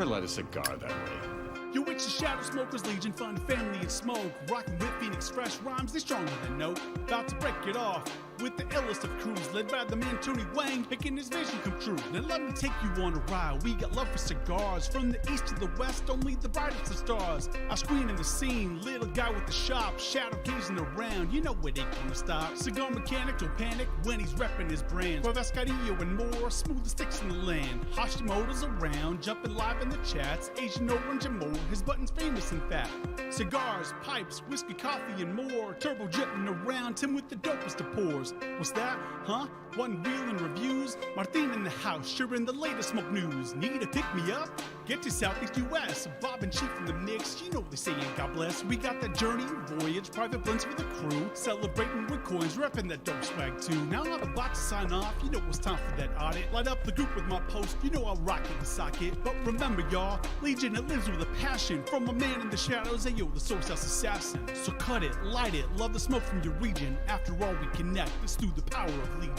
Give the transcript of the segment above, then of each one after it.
light a cigar that way. Yo, it's the Shadow Smokers Legion, fun, family, and smoke. Rockin' with Phoenix Fresh rhymes, they stronger than note. About to break it off with the illest of crews, led by the man Tony Wang, making his vision come true. Now let me take you on a ride. We got love for cigars, from the east to the west, only the brightest of stars. I screen in the scene, little guy with the shop, shadow gazing around. You know where they gonna stop. Cigar mechanic don't panic when he's repping his brand. For Vascarillo and more, smooth as sticks in the land. Hashimoto's around, jumping live in the chats. Asian orange and more, his button's famous in fact. Cigars, pipes, whiskey, coffee, and more. Turbo jetting around, Tim with the dopest of pours. What's that? Huh? One wheel and reviews? Martin in the house, sharing the latest smoke news. Need to pick me up? Get to Southeast US. Bob and Chief in the mix, you know they saying God bless. We got that journey, voyage, private blends for the crew. Celebrating with coins, repping that dope swag too. Now I'm about to sign off, you know it's time for that audit. Light up the group with my post, you know I'll rock it and sock it. But remember y'all, Legion it lives with a passion. From a man in the shadows, ayo, the source house assassin. So cut it, light it, love the smoke from your region. After all we connect, it's through the power of Legion.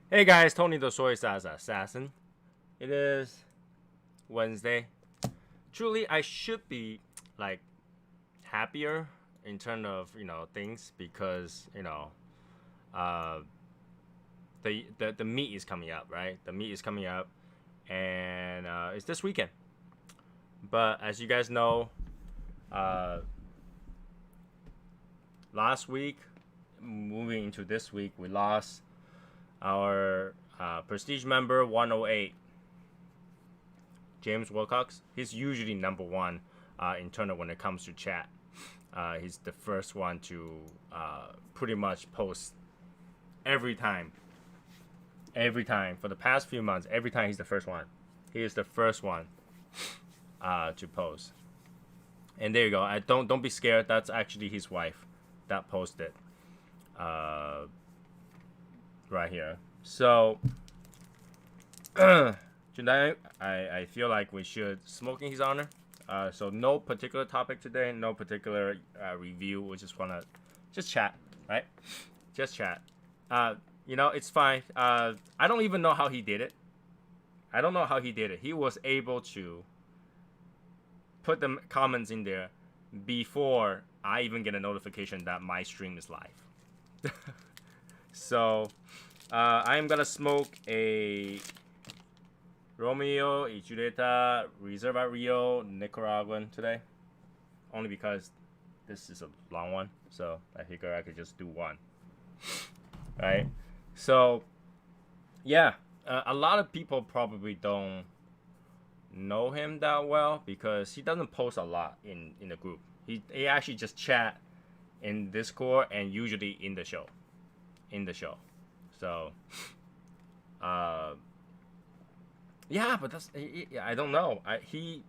Hey guys, Tony the Soy Sauce Assassin. It is Wednesday. Truly, I should be like happier in terms of things because the meet is coming up, right? The meet is coming up, and it's this weekend. But as you guys know, last week, moving into this week, we lost our prestige member 108, James Wilcox. He's usually number one in tournament when it comes to chat. He's the first one to pretty much post every time for the past few months. Every time he's the first one. He is the first one to post. And there you go. Don't be scared. That's actually his wife that posted right here. So tonight I feel like we should smoke in his honor. So no particular topic today, no particular review. We just wanna chat, right? Just chat. It's fine. I don't even know how he did it. I don't know how he did it. He was able to put the comments in there before I even get a notification that my stream is live. So I am gonna smoke a Romeo y Julieta Reserva Rio Nicaraguan today, only because this is a long one, so I figure I could just do one. Right? So yeah, a lot of people probably don't know him that well because he doesn't post a lot in the group. He actually just chat in Discord and usually in the show. So yeah, but I don't know. He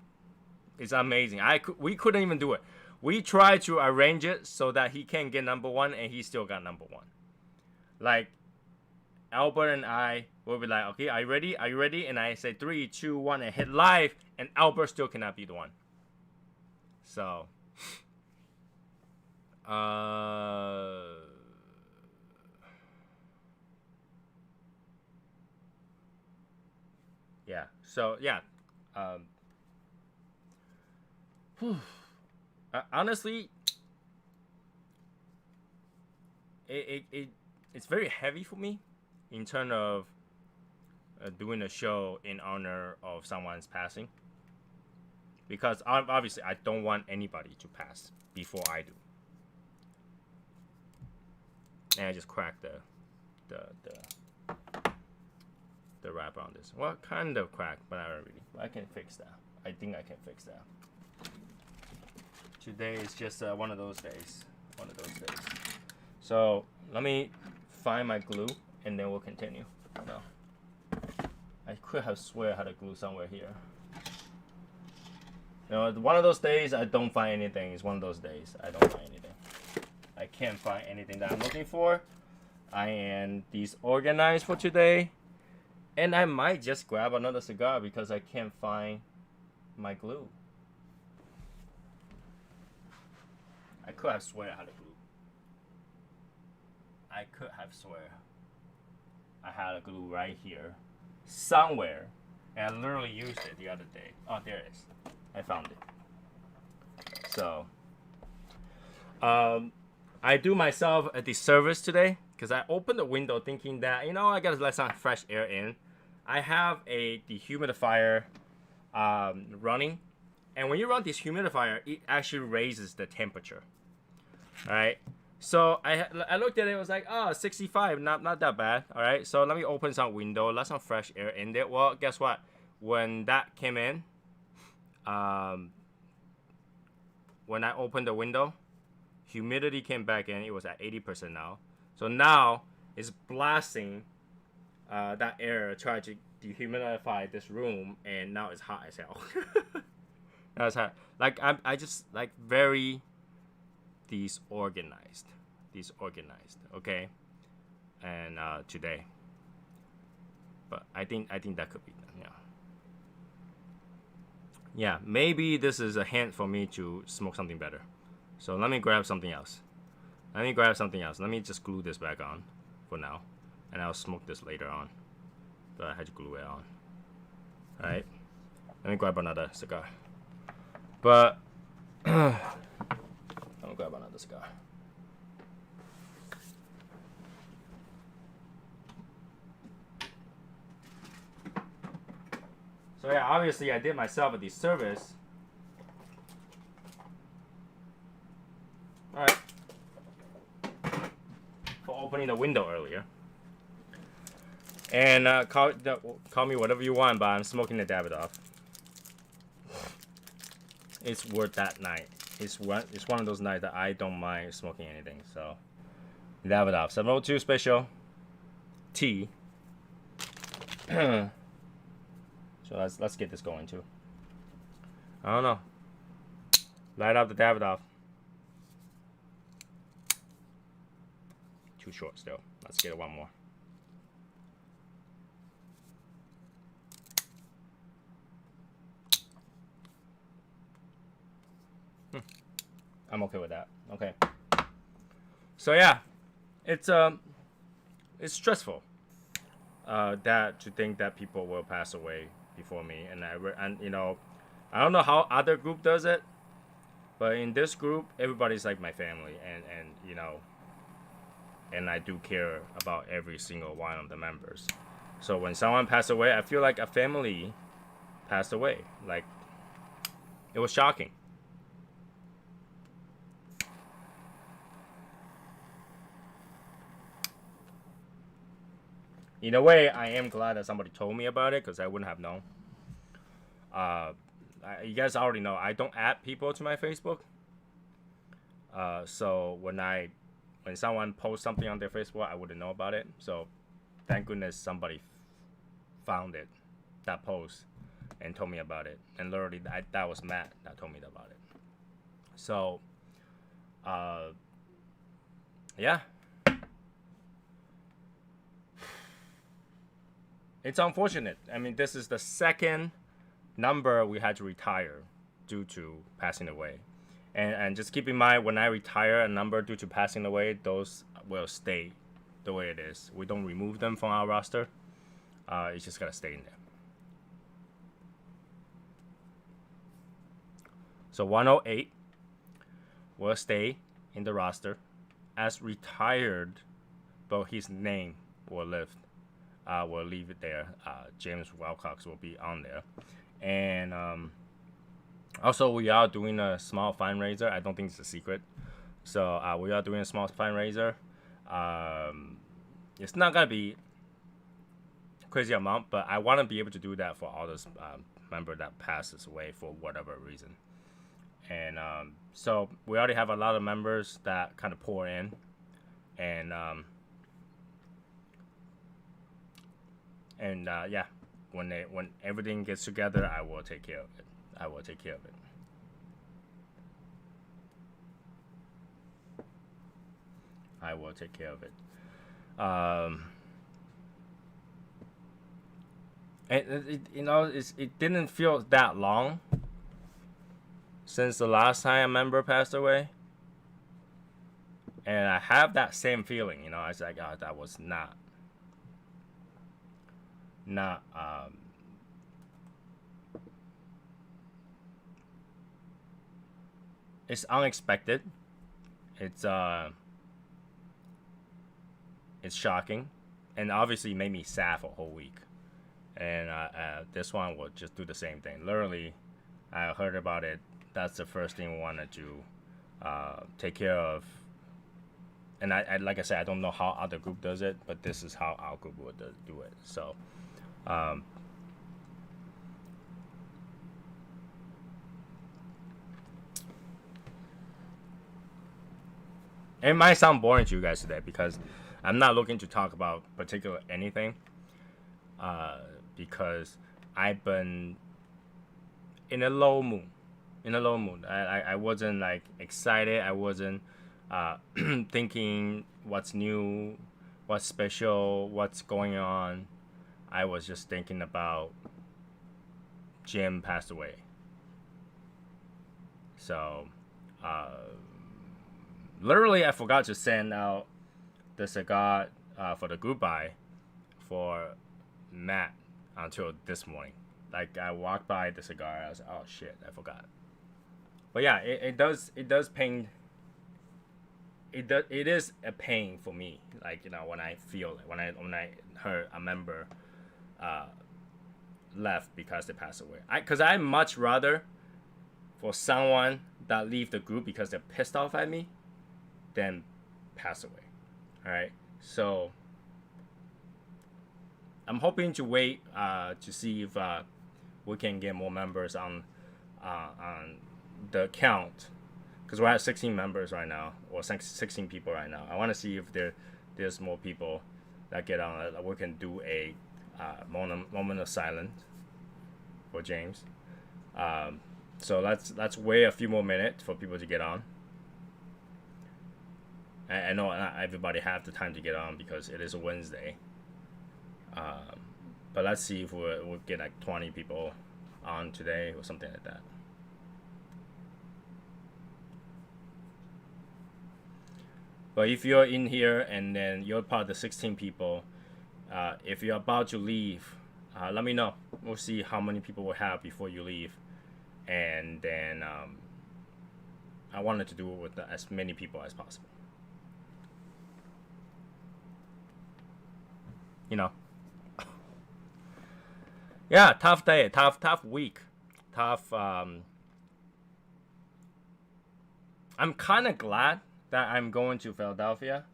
is amazing. We couldn't even do it. We tried to arrange it so that he can get number one, and he still got number one. Like Albert and I will be like, okay, are you ready? Are you ready? And I say 3, 2, 1, and hit live, and Albert still cannot be the one. So yeah. So yeah. Honestly, it's very heavy for me in terms of doing a show in honor of someone's passing, because obviously I don't want anybody to pass before I do. And I just cracked the wrapper on this. Well, kind of cracked, but not really. I can fix that. I think I can fix that. Today is just one of those days. So let me find my glue, and then we'll continue. No, I could have swear I had a glue somewhere here. One of those days I don't find anything. It's one of those days I don't find anything. I can't find anything that I'm looking for. I am disorganized for today. And I might just grab another cigar because I can't find my glue. I could have swear I had a glue. I could have swear I had a glue right here. Somewhere. And I literally used it the other day. Oh, there it is. I found it. So, I do myself a disservice today because I opened the window thinking that, you know, I gotta let some fresh air in. I have a dehumidifier running, and when you run this humidifier, it actually raises the temperature. All right, so I looked at it, it was like, oh, 65, not that bad. All right, so let me open some window, let some fresh air in there. Well, guess what? When that came in, when I opened the window, humidity came back in. It was at 80% now. So now it's blasting that air, trying to dehumidify this room, and now it's hot as hell. Now it's hot. Like I just like very disorganized. Okay, and today. But I think that could be done. Yeah. Yeah, maybe this is a hint for me to smoke something better. So let me grab something else. Let me just glue this back on for now. And I'll smoke this later on. But I had to glue it on. Alright. Let me grab another cigar. But I'm gonna grab another cigar. So yeah, obviously I did myself a disservice. Alright. For opening the window earlier. And call me whatever you want, but I'm smoking the Davidoff. It's worth that night. It's one of those nights that I don't mind smoking anything. So Davidoff 702 special T. So let's get this going too. I don't know. Light up the Davidoff. Too short still. Let's get it one more. I'm okay with that. Okay. So yeah, it's stressful. That to think that people will pass away before me, and you know, I don't know how other group does it, but in this group, everybody's like my family, and you know, and I do care about every single one of the members. So when someone passed away, I feel like a family passed away. Like, it was shocking. In a way, I am glad that somebody told me about it because I wouldn't have known. You guys already know I don't add people to my Facebook. So when someone posts something on their Facebook, I wouldn't know about it. So thank goodness somebody found it, that post, and told me about it. And literally, that was Matt that told me about it. So, yeah. It's unfortunate. I mean, this is the second number we had to retire due to passing away. And just keep in mind, when I retire a number due to passing away, those will stay the way it is. We don't remove them from our roster. It's just gotta stay in there. So 108 will stay in the roster as retired, but his name will live. We'll leave it there. James Wilcox will be on there. And also, we are doing a small fundraiser. I don't think it's a secret. So we are doing a small fundraiser. It's not going to be a crazy amount, but I want to be able to do that for all those members that passes away for whatever reason. And so we already have a lot of members that kind of pour in. And yeah, when everything gets together, I will take care of it. I will take care of it. Um, and it didn't feel that long since the last time a member passed away. And I have that same feeling, I was like, oh, that was not it's unexpected. It's shocking, and obviously made me sad for a whole week. And this one will just do the same thing. Literally, I heard about it. That's the first thing we wanted to take care of. And I like I said, I don't know how other group does it, but this is how our group would do it. So, it might sound boring to you guys today because I'm not looking to talk about particular anything. Because I've been in a low mood. I wasn't like excited. I wasn't thinking what's new, what's special, what's going on. I was just thinking about Jim passed away. So, literally, I forgot to send out the cigar for the goodbye for Matt until this morning. Like, I walked by the cigar, I was like, oh shit, I forgot. But yeah, it does pain. It is a pain for me, like, when I feel it, when I heard a member left because they passed away. Because I much rather for someone that leave the group because they're pissed off at me than pass away. All right, so I'm hoping to wait to see if we can get more members on the account, because we're at 16 members right now, or 16 people right now. I want to see if there's more people that get on. We can do a moment of silence for James. So let's wait a few more minutes for people to get on. I know not everybody have the time to get on because it is a Wednesday. But let's see if we'll get like 20 people on today or something like that. But if you're in here and then you're part of the 16 people, if you're about to leave, let me know. We'll see how many people we'll have before you leave. And then I wanted to do it with as many people as possible. Yeah, tough day, tough week, tough. I'm kind of glad that I'm going to Philadelphia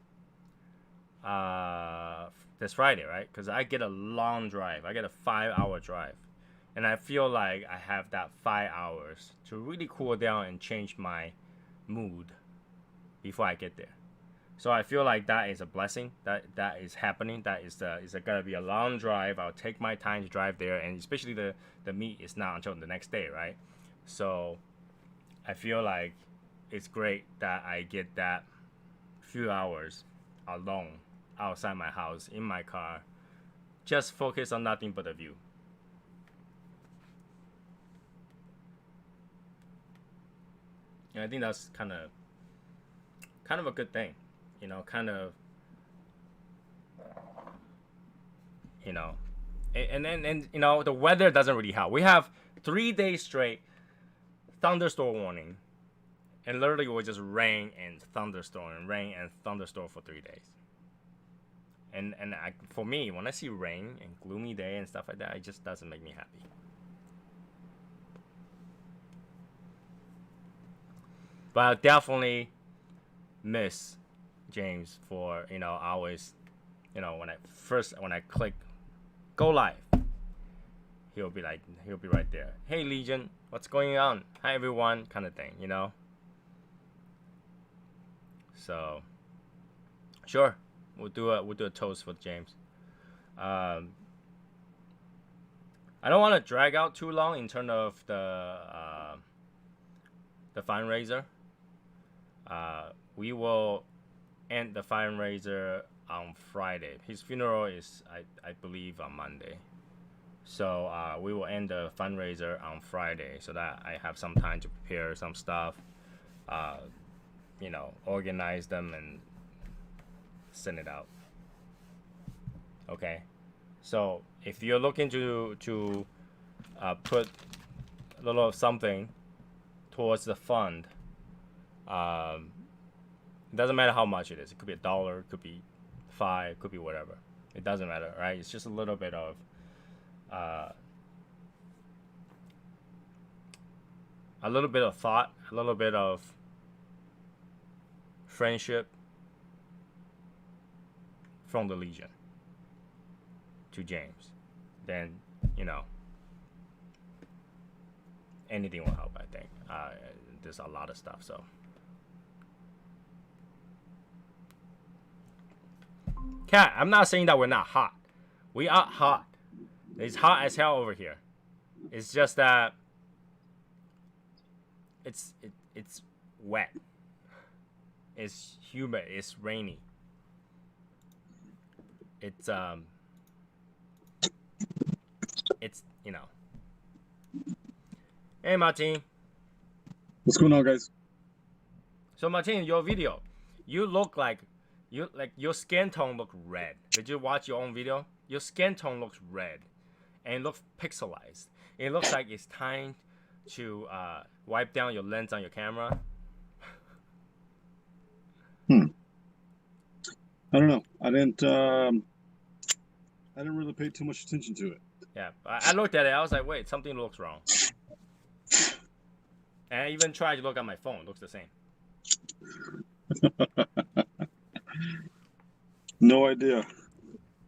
this Friday, right? Because I get a long drive. I get a 5-hour drive. And I feel like I have that 5 hours to really cool down and change my mood before I get there. So I feel like that is a blessing that is happening. That is gonna be a long drive. I'll take my time to drive there, and especially the meet is not until the next day, right? So I feel like it's great that I get that few hours alone outside my house in my car, just focus on nothing but the view. And I think that's kind of a good thing. And the weather doesn't really help. We have 3 days straight thunderstorm warning, and literally it was just rain and thunderstorm for 3 days. And for me, when I see rain and gloomy day and stuff like that, it just doesn't make me happy. But I definitely miss James for always, when I click go live, he'll be right there. Hey Legion, what's going on? Hi everyone, kind of thing, So sure, we'll do a toast for James. I don't want to drag out too long in terms of the fundraiser. We will end the fundraiser on Friday. His funeral is, I believe, on Monday. So we will end the fundraiser on Friday so that I have some time to prepare some stuff, organize them and send it out. Okay. So if you're looking to put a little of something towards the fund, it doesn't matter how much it is. It could be $1, it could be $5, it could be whatever. It doesn't matter, right? It's just a little bit of thought, a little bit of friendship from the Legion to James. Then, anything will help, I think. There's a lot of stuff, so. Cat, I'm not saying that we're not hot. We are hot. It's hot as hell over here. It's just that it's wet. It's humid. It's rainy. It's Hey Martin. What's going on, guys? So Martin, your video, you look like your skin tone look red. Did you watch your own video? Your skin tone looks red, and it looks pixelized. It looks like it's time to wipe down your lens on your camera. I don't know. I didn't really pay too much attention to it. Yeah, I looked at it. I was like, wait, something looks wrong. And I even tried to look at my phone. It looks the same. No idea.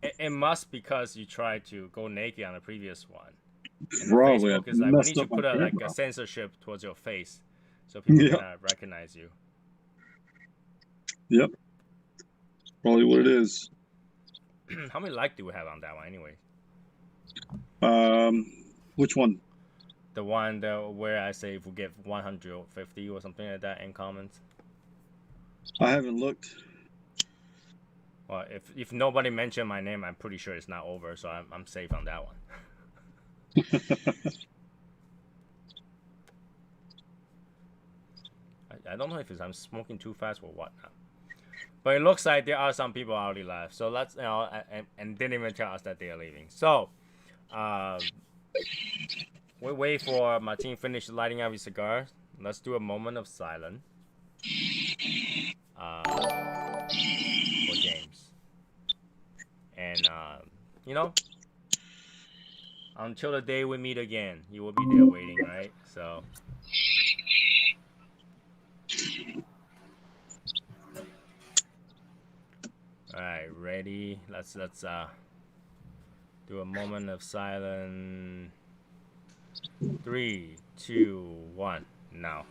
It must because you tried to go naked on the previous one. And Probably. Facebook is like, we need to put a censorship towards your face so people can recognize you. Yep. Probably what it is. How many likes do we have on that one anyway? Which one? The one where I say if we get 150 or something like that in comments. I haven't looked. Well, if nobody mentioned my name, I'm pretty sure it's not over, so I'm safe on that one. I don't know if I'm smoking too fast or what now. But it looks like there are some people already left. So let's, and didn't even tell us that they are leaving. So, we wait for Martin finish lighting up his cigar. Let's do a moment of silence. For James. And, until the day we meet again, you will be there waiting, right? So. All right, ready? Let's do a moment of silence. 3, 2, 1, now.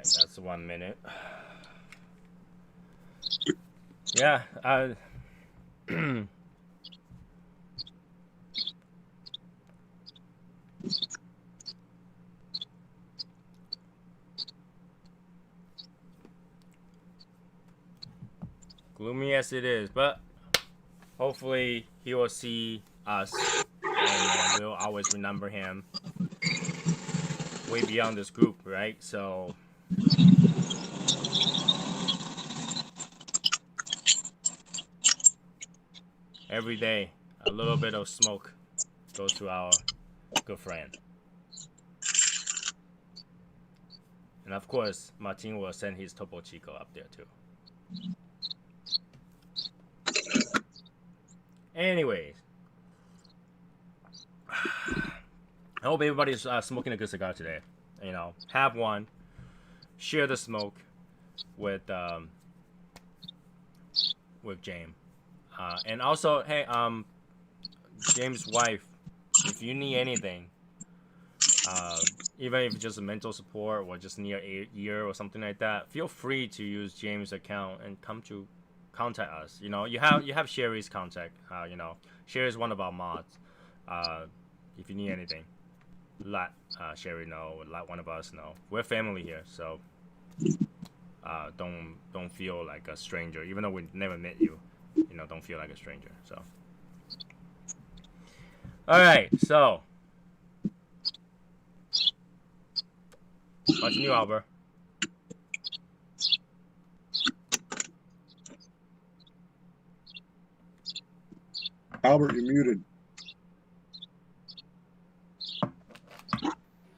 That's 1 minute. Yeah, gloomy as it is, but hopefully he will see us and we'll always remember him way beyond this group, right? So every day, a little bit of smoke goes to our good friend. And of course, Martin will send his Topo Chico up there too. Anyways, I hope everybody's smoking a good cigar today. You know, have one, share the smoke with James, and also, hey, James' wife, if you need anything, even if it's just a mental support or just near a year or something like that, feel free to use James' account and come to contact us. You know, you have Sherry's contact. You know, Sherry is one of our mods. If you need anything, let Sherry know. Let one of us know. We're family here, so don't feel like a stranger. Even though we never met you, you know, don't feel like a stranger. So, all right. So, what's new, Albert? Albert, you're muted.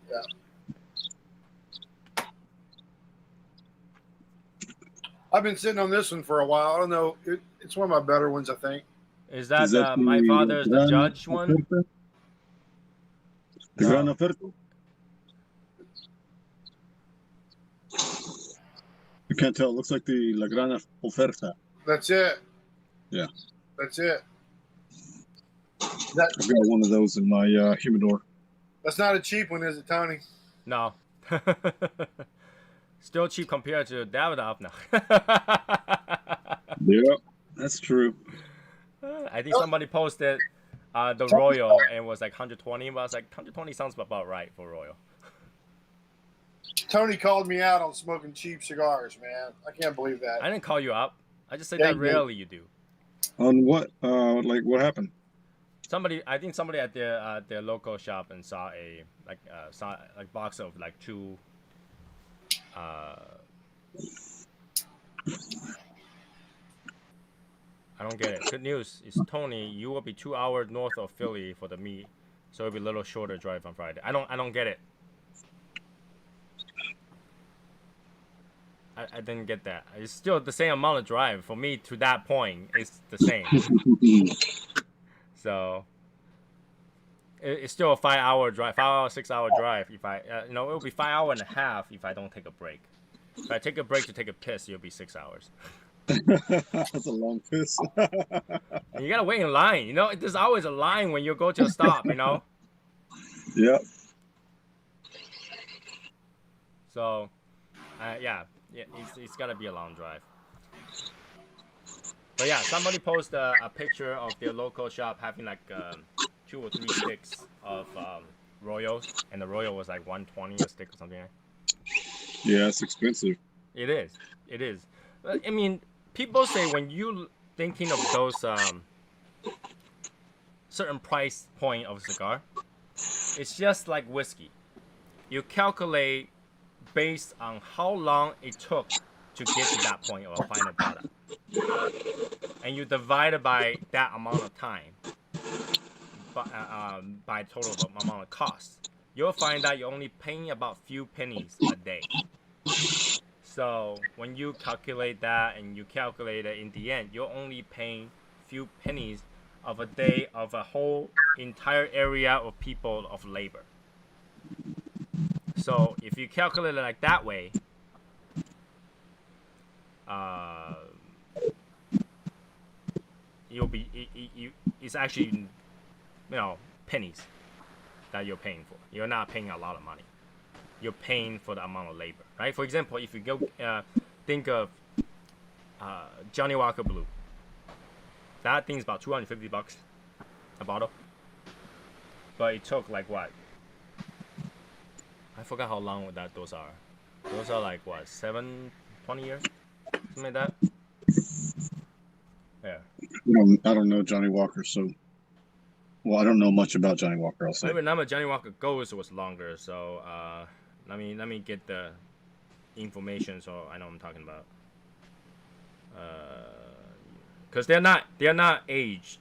Yeah. I've been sitting on this one for a while. I don't know. It's one of my better ones, I think. Is that my father's the judge one? The Gran Oferta? You can't tell. It looks like the La Gran Oferta. That's it. Yeah. That's it. I've got one of those in my humidor. That's not a cheap one, is it, Tony? No. Still cheap compared to Davidoff now. Yeah, that's true. I think somebody posted the Royal and was like 120, but I was like 120 sounds about right for Royal. Tony called me out on smoking cheap cigars, man. I can't believe that. I didn't call you up. I just said Yeah, that you did. rarely you do. On what? Like what happened? I think somebody at their local shop and saw a box of like two. I don't get it. Good news is Tony, you will be 2 hours north of Philly for the meet, so it'll be a little shorter drive on Friday. I don't get it. I didn't get that. It's still the same amount of drive for me to that point. It's the same. So it's still a 5 hour drive, 5 hour, 6 hour drive. If I, it'll be 5 hours and a half if I don't take a break. If I take a break to take a piss, it'll be 6 hours. That's a long piss. And you gotta wait in line. You know, there's always a line when you go to a stop. You know. Yeah. So, yeah, it's gotta be a long drive. But yeah, somebody posted a picture of their local shop having like 2 or 3 sticks of Royals, and the Royal was like 120 a stick or something. Yeah, it's expensive. It is. It is. I mean, people say when you thinking of those certain price point of cigar, it's just like whiskey. You calculate based on how long it took to get to that point of a final product, and you divide it by that amount of time, by total amount of cost. You'll find that you're only paying about few pennies a day. So when you calculate that and you calculate it in the end, you're only paying few pennies of a day of a whole entire area of people of labor. So if you calculate it like that way, it's actually, pennies that you're paying for. You're not paying a lot of money. You're paying for the amount of labor, right? For example, if you go think of Johnny Walker Blue, that thing's about $250 a bottle. But it took like what? I forgot how long those are. Those are like what, 20 years? Something like that? Yeah. I don't know Johnny Walker, so Well, I don't know much about Johnny Walker. I'll I say. remember Johnny Walker Ghost was longer, so let me get the information so I know what I'm talking about. Because they're not age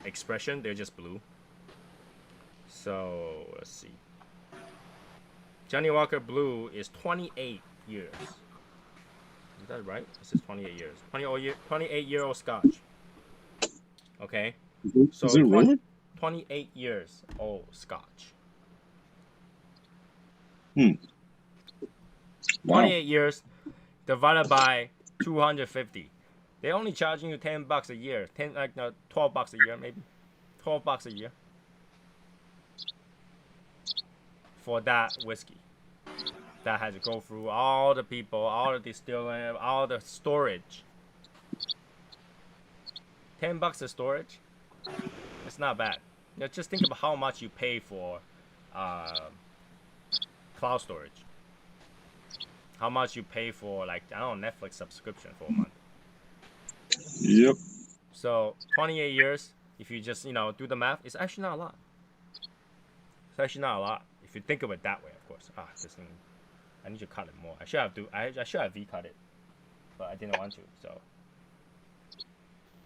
expression, they're just blue. So let's see. Johnny Walker Blue is 28 years. Is that right? This is 28 years. 28-year-old Scotch. Okay. So Is it really? 28 years old Scotch. Wow. 28 years divided by 250. They're only charging you $10 a year. 12 bucks a year maybe. 12 bucks a year. For that whiskey. That has to go through all the people, all the distilling, all the storage. $10 a storage. It's not bad. Just think about how much you pay for cloud storage. How much you pay for, like, I don't know, Netflix subscription for a month. Yep. So 28 years, if you just do the math, it's actually not a lot. It's actually not a lot if you think of it that way, of course. This thing, I need to cut it more. I should have V-cut it, but I didn't want to. So,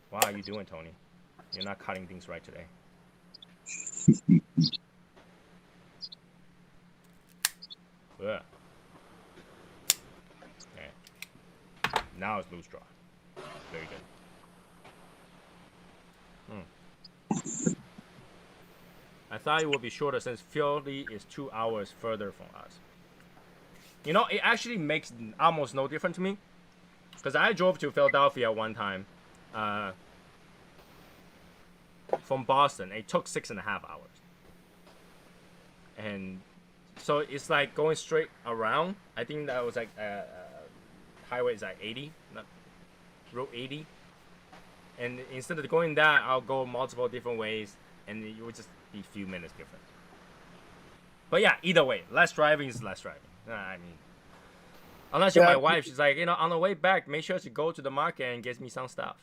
what are you doing, Tony? You're not cutting things right today. Ugh. Okay. Now it's loose draw. Very good. I thought it would be shorter since Philly is 2 hours further from us. It actually makes almost no difference to me. Because I drove to Philadelphia one time from Boston. It took 6.5 hours. And so it's like going straight around. I think that was like highway is like 80, not Route 80. And instead of going that, I'll go multiple different ways, and it would just be a few minutes different. But yeah, either way, less driving is less driving. I mean, unless you're my wife, she's like, on the way back, make sure to go to the market and get me some stuff.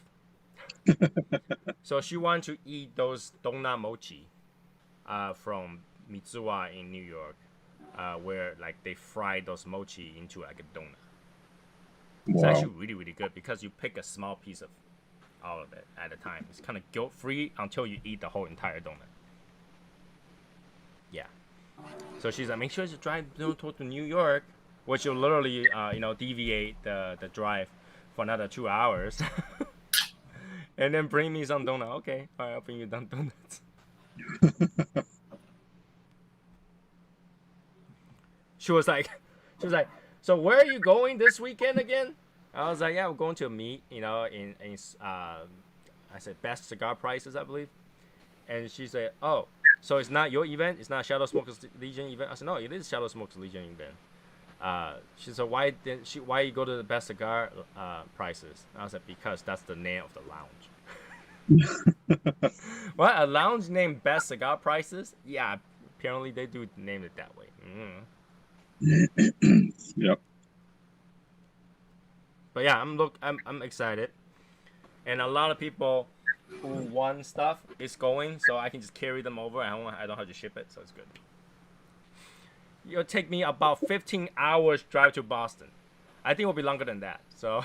So she wanted to eat those donut mochi from Mitsuwa in New York, where like they fry those mochi into like a donut. It's actually really, really good because you pick a small piece of all of it at a time. It's kind of guilt-free until you eat the whole entire donut. Yeah. So she's like, make sure to drive to New York, which will literally, deviate the drive for another 2 hours, and then bring me some donut. Okay, all right, I'll bring you some donuts. She was like, so where are you going this weekend again? I was like, yeah, we're going to a meet, in I said Best Cigar Prices, I believe. And she said, oh, so it's not your event? It's not Shadow Smokers Legion event? I said, no, it is Shadow Smokers Legion event. She said, why you go to the Best Cigar Prices? I was like, because that's the name of the lounge. What, a lounge named Best Cigar Prices? Yeah, apparently they do name it that way. Yep. But yeah, I'm excited, and a lot of people who want stuff is going, so I can just carry them over. I don't have to ship it, so it's good. It'll take me about 15 hours drive to Boston. I think it'll be longer than that. So,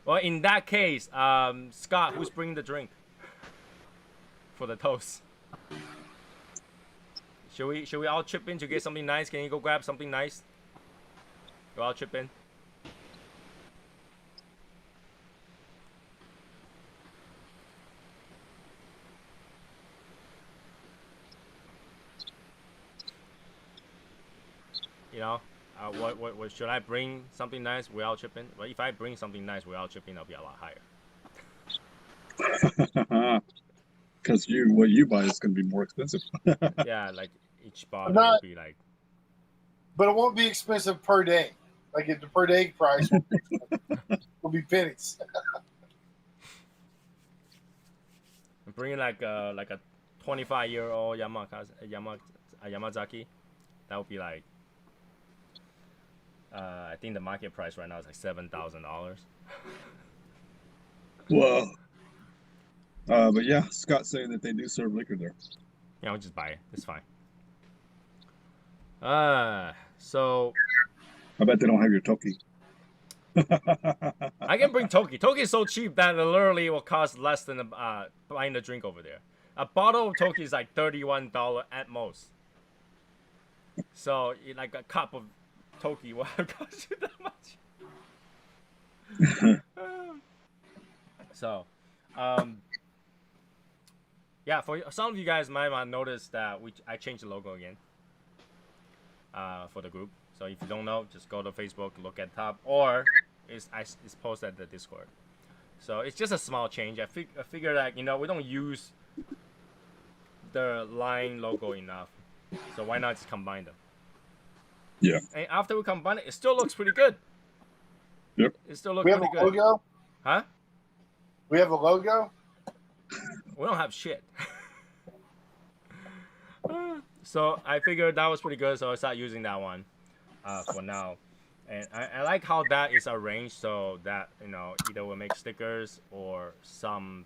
well, in that case, Scott, who's bringing the drink for the toast? Should we all chip in to get something nice? Can you go grab something nice? Go all chip in. What should I bring something nice? We all chip in. Well, if I bring something nice, we all chip in. I'll be a lot higher. Because what you buy is going to be more expensive. Yeah, like each bottle will be like. But it won't be expensive per day. Like the per day price will be pennies. I'm bringing like a 25-year-old Yamazaki. That would be like. I think the market price right now is like $7,000. Whoa. But yeah, Scott's saying that they do serve liquor there. Yeah, I'll just buy it. It's fine. So I bet they don't have your Toki. I can bring Toki. Toki is so cheap that it literally will cost less than buying the drink over there. A bottle of Toki is like $31 at most. So like a cup of Toki will cost you that much. So, yeah, for some of you guys might not notice that I changed the logo again for the group. So if you don't know, just go to Facebook, look at top, or it's posted at the Discord. So it's just a small change. I figure that we don't use the line logo enough, so why not just combine them? Yeah. And after we combine it, it still looks pretty good. Yep. It still looks We have pretty a good. logo. Huh? We have a logo. We don't have shit. So I figured that was pretty good, so I started using that one for now. And I like how that is arranged so that either we'll make stickers or some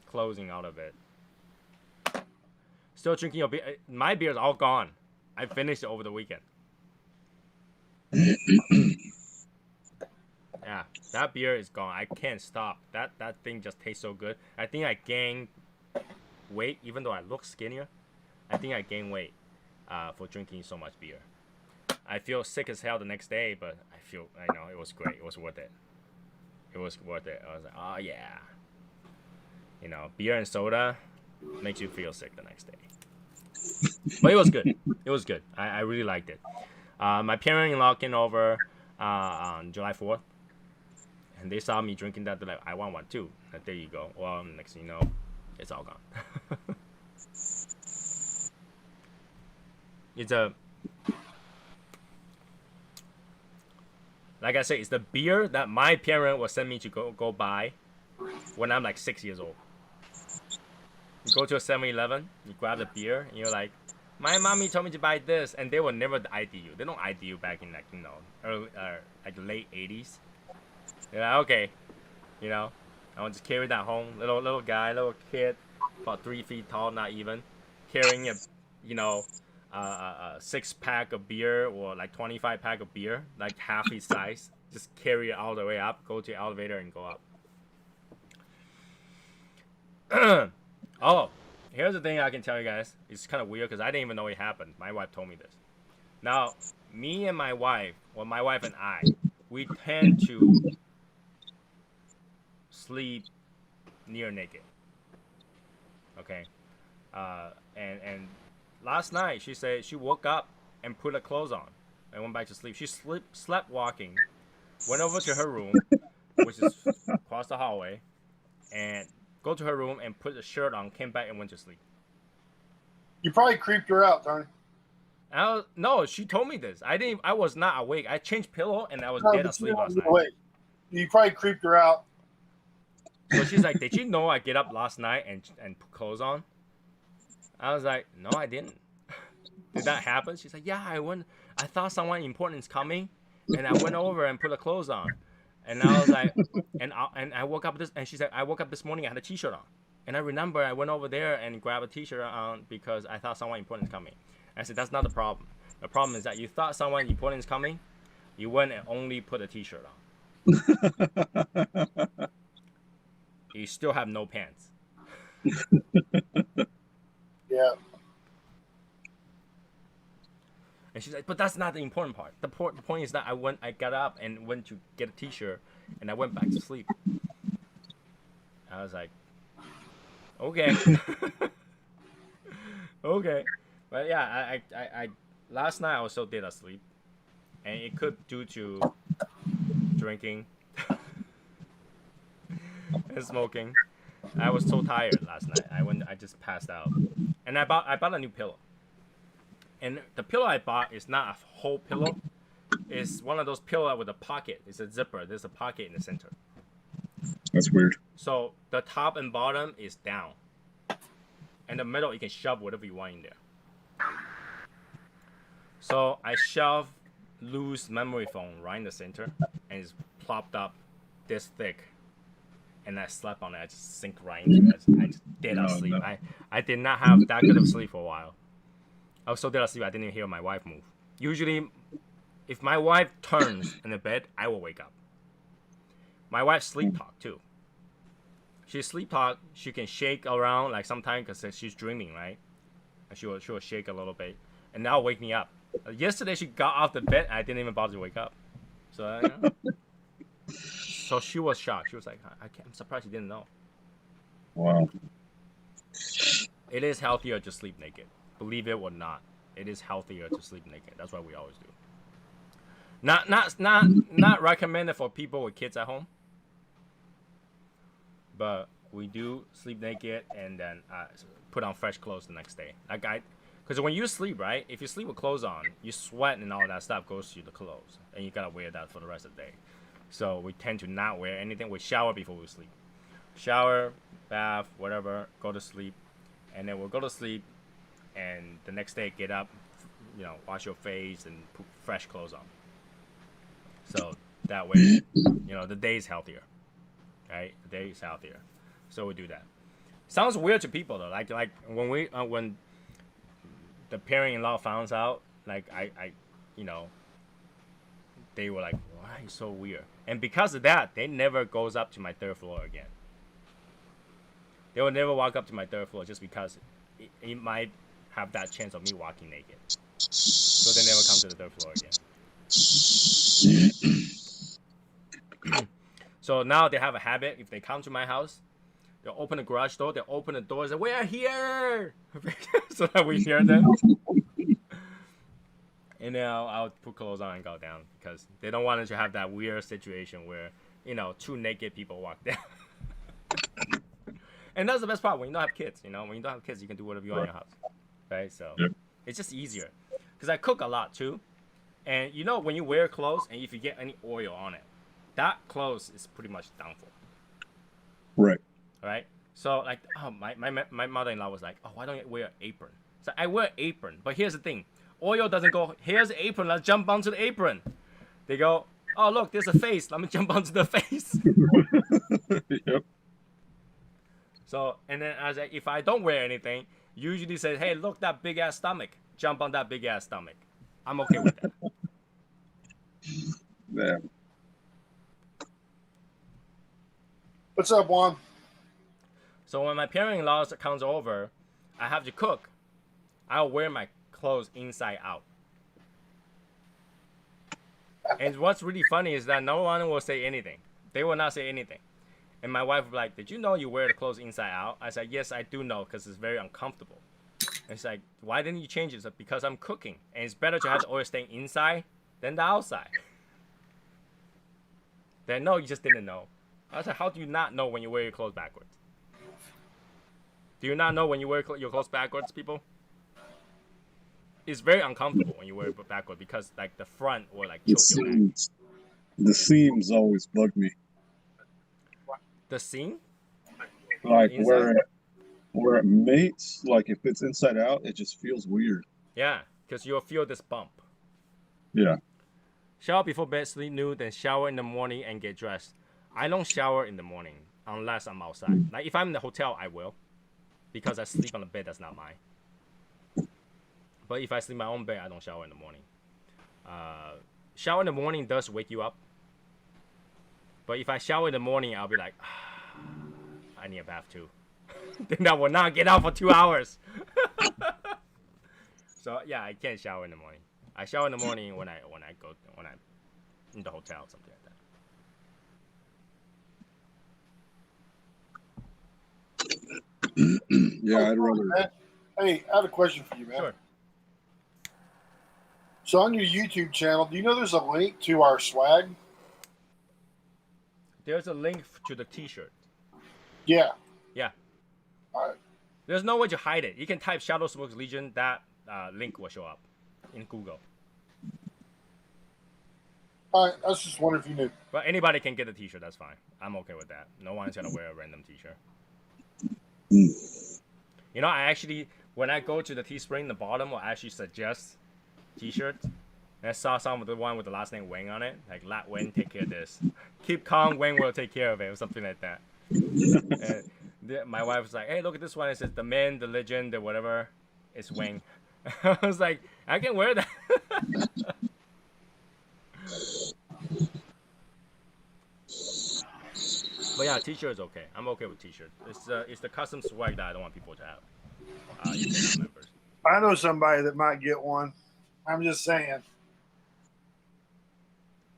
clothing out of it. Still drinking your beer. My beer is all gone. I finished it over the weekend. Yeah, that beer is gone. I can't stop. That thing just tastes so good. I think I gained weight, even though I look skinnier. I think I gained weight for drinking so much beer. I feel sick as hell the next day, but I know it was great. It was worth it. It was worth it. I was like, oh yeah. Beer and soda makes you feel sick the next day. But it was good. It was good. I really liked it. My parents-in-law came over on July 4th. And they saw me drinking that. They're like, I want one too. And there you go. Well, next thing you know, it's all gone. It's like I say, it's the beer that my parent will send me to go buy when I'm like 6 years old. You go to a 7-Eleven, you grab the beer, and you're like, my mommy told me to buy this, and they will never ID you. They don't ID you back in early, like late 80s. You're like, okay, I want to carry that home. Little guy, little kid, about 3 feet tall, not even, carrying a 6-pack of beer or like 25-pack of beer, like half his size. Just carry it all the way up, go to the elevator and go up. Oh, here's the thing I can tell you guys. It's kind of weird because I didn't even know it happened. My wife told me this. Now, me and my wife, or my wife and I, we tend to sleep near naked. Okay? And last night, she said she woke up and put her clothes on and went back to sleep. She slept walking, went over to her room, which is across the hallway, and go to her room and put the shirt on, came back and went to sleep. You probably creeped her out, Tony. No, she told me this. I was not awake. I changed pillow and I was dead asleep last night. Wait, you probably creeped her out. So she's like, did you know I get up last night and put clothes on? I was like, no, I didn't. Did that happen? She's like, yeah, I thought someone important is coming, and I went over and put the clothes on. And I was like, and I woke up and she said, I woke up this morning, I had a t-shirt on. And I remember I went over there and grabbed a t-shirt on because I thought someone important is coming. I said, that's not the problem. The problem is that you thought someone important is coming, you went and only put a t-shirt on. You still have no pants. Yeah. And she's like, but that's not the important part. The point is that I got up and went to get a t-shirt and I went back to sleep. I was like, okay. Okay. But yeah, I last night I was so dead asleep. And it could due to drinking and smoking. I was so tired last night. I just passed out. And I bought a new pillow. And the pillow I bought is not a whole pillow. It's one of those pillows with a pocket. It's a zipper. There's a pocket in the center. That's weird. So the top and bottom is down. And the middle, you can shove whatever you want in there. So I shoved loose memory foam right in the center. And it's plopped up this thick. and I slept on it. I just sink right into it. I just dead asleep. No. I did not have that good of sleep for a while. I was so dead asleep I didn't even hear my wife move. Usually, if my wife turns in the bed, I will wake up. My wife sleep talk too. She sleep talk. She can shake around like sometimes because she's dreaming, right? And she will shake a little bit, and that'll wake me up. Yesterday she got off the bed. I didn't even bother to wake up. So, so she was shocked. She was like, I'm surprised you didn't know. Wow. It is healthier to sleep naked. Believe it or not, it is healthier to sleep naked. That's what we always do. Not recommended for people with kids at home. But we do sleep naked and then put on fresh clothes the next day. Because when you sleep, right? If you sleep with clothes on, you sweat and all that stuff goes to the clothes, and you gotta wear that for the rest of the day. So we tend to not wear anything. We shower before we sleep. Shower, bath, whatever. Go to sleep, and then we'll go to sleep, and the next day get up, wash your face and put fresh clothes on. So that way, the day is healthier, right? The day is healthier. So we do that. Sounds weird to people though. Like when the parent-in-law found out, like they were like, why is so weird? And because of that, they never goes up to my third floor again. They will never walk up to my third floor just because it might have that chance of me walking naked. So they never come to the third floor again. So now they have a habit. If they come to my house, they'll open the garage door. They'll open the door and say, "We're here," so that we hear them. And then I'll put clothes on and go down because they don't want to have that weird situation where two naked people walk down. And that's the best part when you don't have kids. When you don't have kids, you can do whatever you want in your house, right? So it's just easier because I cook a lot too, and when you wear clothes and if you get any oil on it, that clothes is pretty much done for. Right. Right. So like, my mother-in-law was like, "Oh, why don't you wear an apron?" So I wear an apron, but here's the thing: oil doesn't go. Here's the apron. Let's jump onto the apron. They go, "Oh, look, there's a face. Let me jump onto the face." Yep. So and then I was like, if I don't wear anything, usually say, "Hey, look, that big ass stomach. Jump on that big ass stomach." I'm okay with that. Yeah. What's up, Juan? So when my parent-in-law comes over, I have to cook. I'll wear my clothes inside out. And what's really funny is that no one will say anything. They will not say anything. And my wife will be like, "Did you know you wear the clothes inside out?" I said, "Yes, I do know because it's very uncomfortable." And she's like, "Why didn't you change it?" Said, "Because I'm cooking. And it's better to have the oil staying inside than the outside." Then no, you just didn't know. I said, "How do you not know when you wear your clothes backwards? Do you not know when you wear your clothes backwards, people? It's very uncomfortable when you wear it backward because like the front will like choke your neck." The seams always bug me. The seam? Like Inside? where it mates, like if it's inside out, it just feels weird. Yeah, because you'll feel this bump. Yeah. Shower before bed, sleep nude, then shower in the morning and get dressed. I don't shower in the morning unless I'm outside. Like if I'm in the hotel, I will. Because I sleep on the bed that's not mine. But if I sleep in my own bed, I don't shower in the morning. Shower in the morning does wake you up. But if I shower in the morning, I'll be like, I need a bath too. Then I will not get out for 2 hours. So yeah, I can't shower in the morning. I shower in the morning when I'm in the hotel, something like that. Yeah, I'd rather. Hey, I have a question for you, man. Sure. So on your YouTube channel, do you know there's a link to our swag? There's a link to the T-shirt. Yeah. Yeah. All right. There's no way to hide it. You can type Shadow Smokes Legion. That link will show up in Google. All right. I was just wondering if you knew. But anybody can get a T-shirt. That's fine. I'm okay with that. No one's gonna wear a random T-shirt. I actually, when I go to the Teespring, the bottom will actually suggest T-shirts. And I saw some of the one with the last name Wang on it. Like, "Let Wang take care of this. Keep calm, Wang will take care of it," or something like that. And my wife was like, "Hey, look at this one. It says the man, the legend, the whatever. It's Wang." I was like, "I can wear that." But yeah, t-shirt is okay. I'm okay with t-shirt. It's the custom swag that I don't want people to have. You can members. I know somebody that might get one. I'm just saying.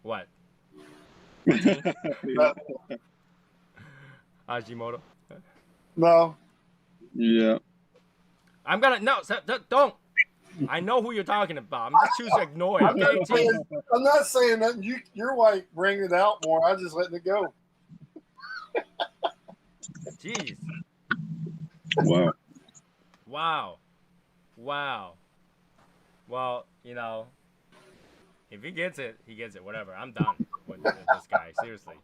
What? But, Hashimoto. no. Yeah. I'm gonna no. Don't. I know who you're talking about. I'm just choosing to ignore it. I'm Okay. not saying, I'm not saying that you're like bringing it out more. I just letting it go. Jeez. Wow. Wow. Wow. Well, you know, if he gets it, he gets it. Whatever. I'm done with this guy. Seriously.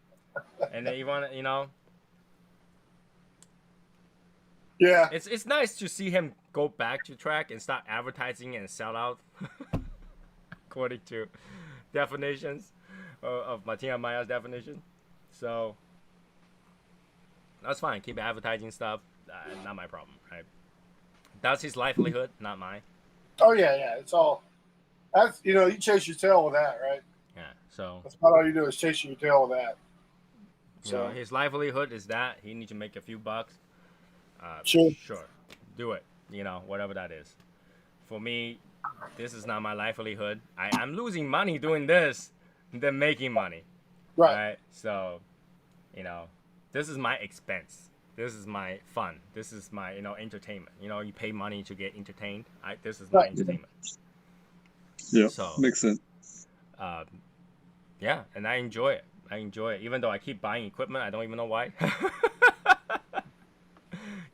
And then you want to, you know, Yeah. it's nice to see him go back to track and start advertising and sell out, according to definitions of Martina Maya's definition. So that's fine. Keep advertising stuff. Not my problem, right? That's his livelihood, not mine. Oh yeah. It's all. That's you chase your tail with that, right? Yeah. So That's about all you do is chase your tail with that. you know, his livelihood is that he needs to make a few bucks. Sure. Do it. You know, whatever that is. For me, this is not my livelihood. I'm losing money doing this than making money. Right. So, you know, this is my expense. This is my fun. This is my, entertainment. You know, you pay money to get entertained. This is my Right. entertainment. Yeah. So, Makes sense. yeah, and I enjoy it. Even though I keep buying equipment. I don't even know why.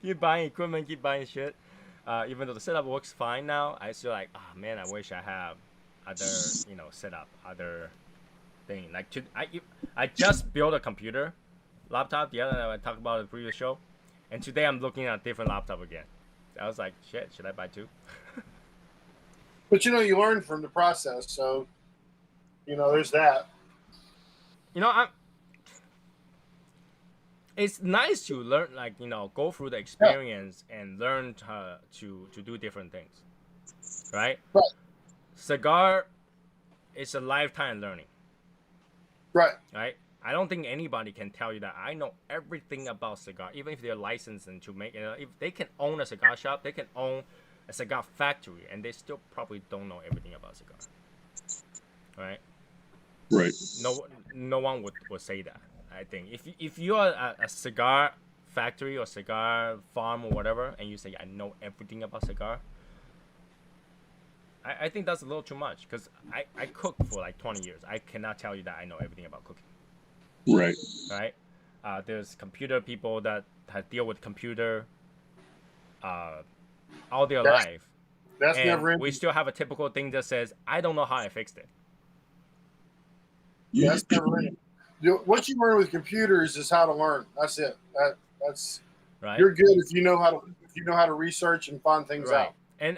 Keep buying equipment, keep buying shit. Even though the setup works fine now, I still like, oh man, I wish I have other, setup, other thing. Like, I just built a computer laptop the other I talked about in the previous show, and today I'm looking at a different laptop again. I was like, shit, should I buy two? But you learn from the process, so there's that. It's nice to learn, like, go through the experience and learn to do different things, right? Right. Cigar is a lifetime learning, Right. right? I don't think anybody can tell you that I know everything about cigar, even if they're licensed and to make, if they can own a cigar shop, they can own a cigar factory, and they still probably don't know everything about cigar, right? Right. No one would say that. I think if you are a cigar factory or cigar farm or whatever, and you say I know everything about cigar, I think that's a little too much, because I cooked for like 20 years. I cannot tell you that I know everything about cooking. Right. Right? There's computer people that deal with computer all their life. That's and never we still have a typical thing that says, I don't know how I fixed it. Yeah, that's never ending. What you learn with computers is how to learn. That's it. That's right. You're good if you know how to research and find things out. And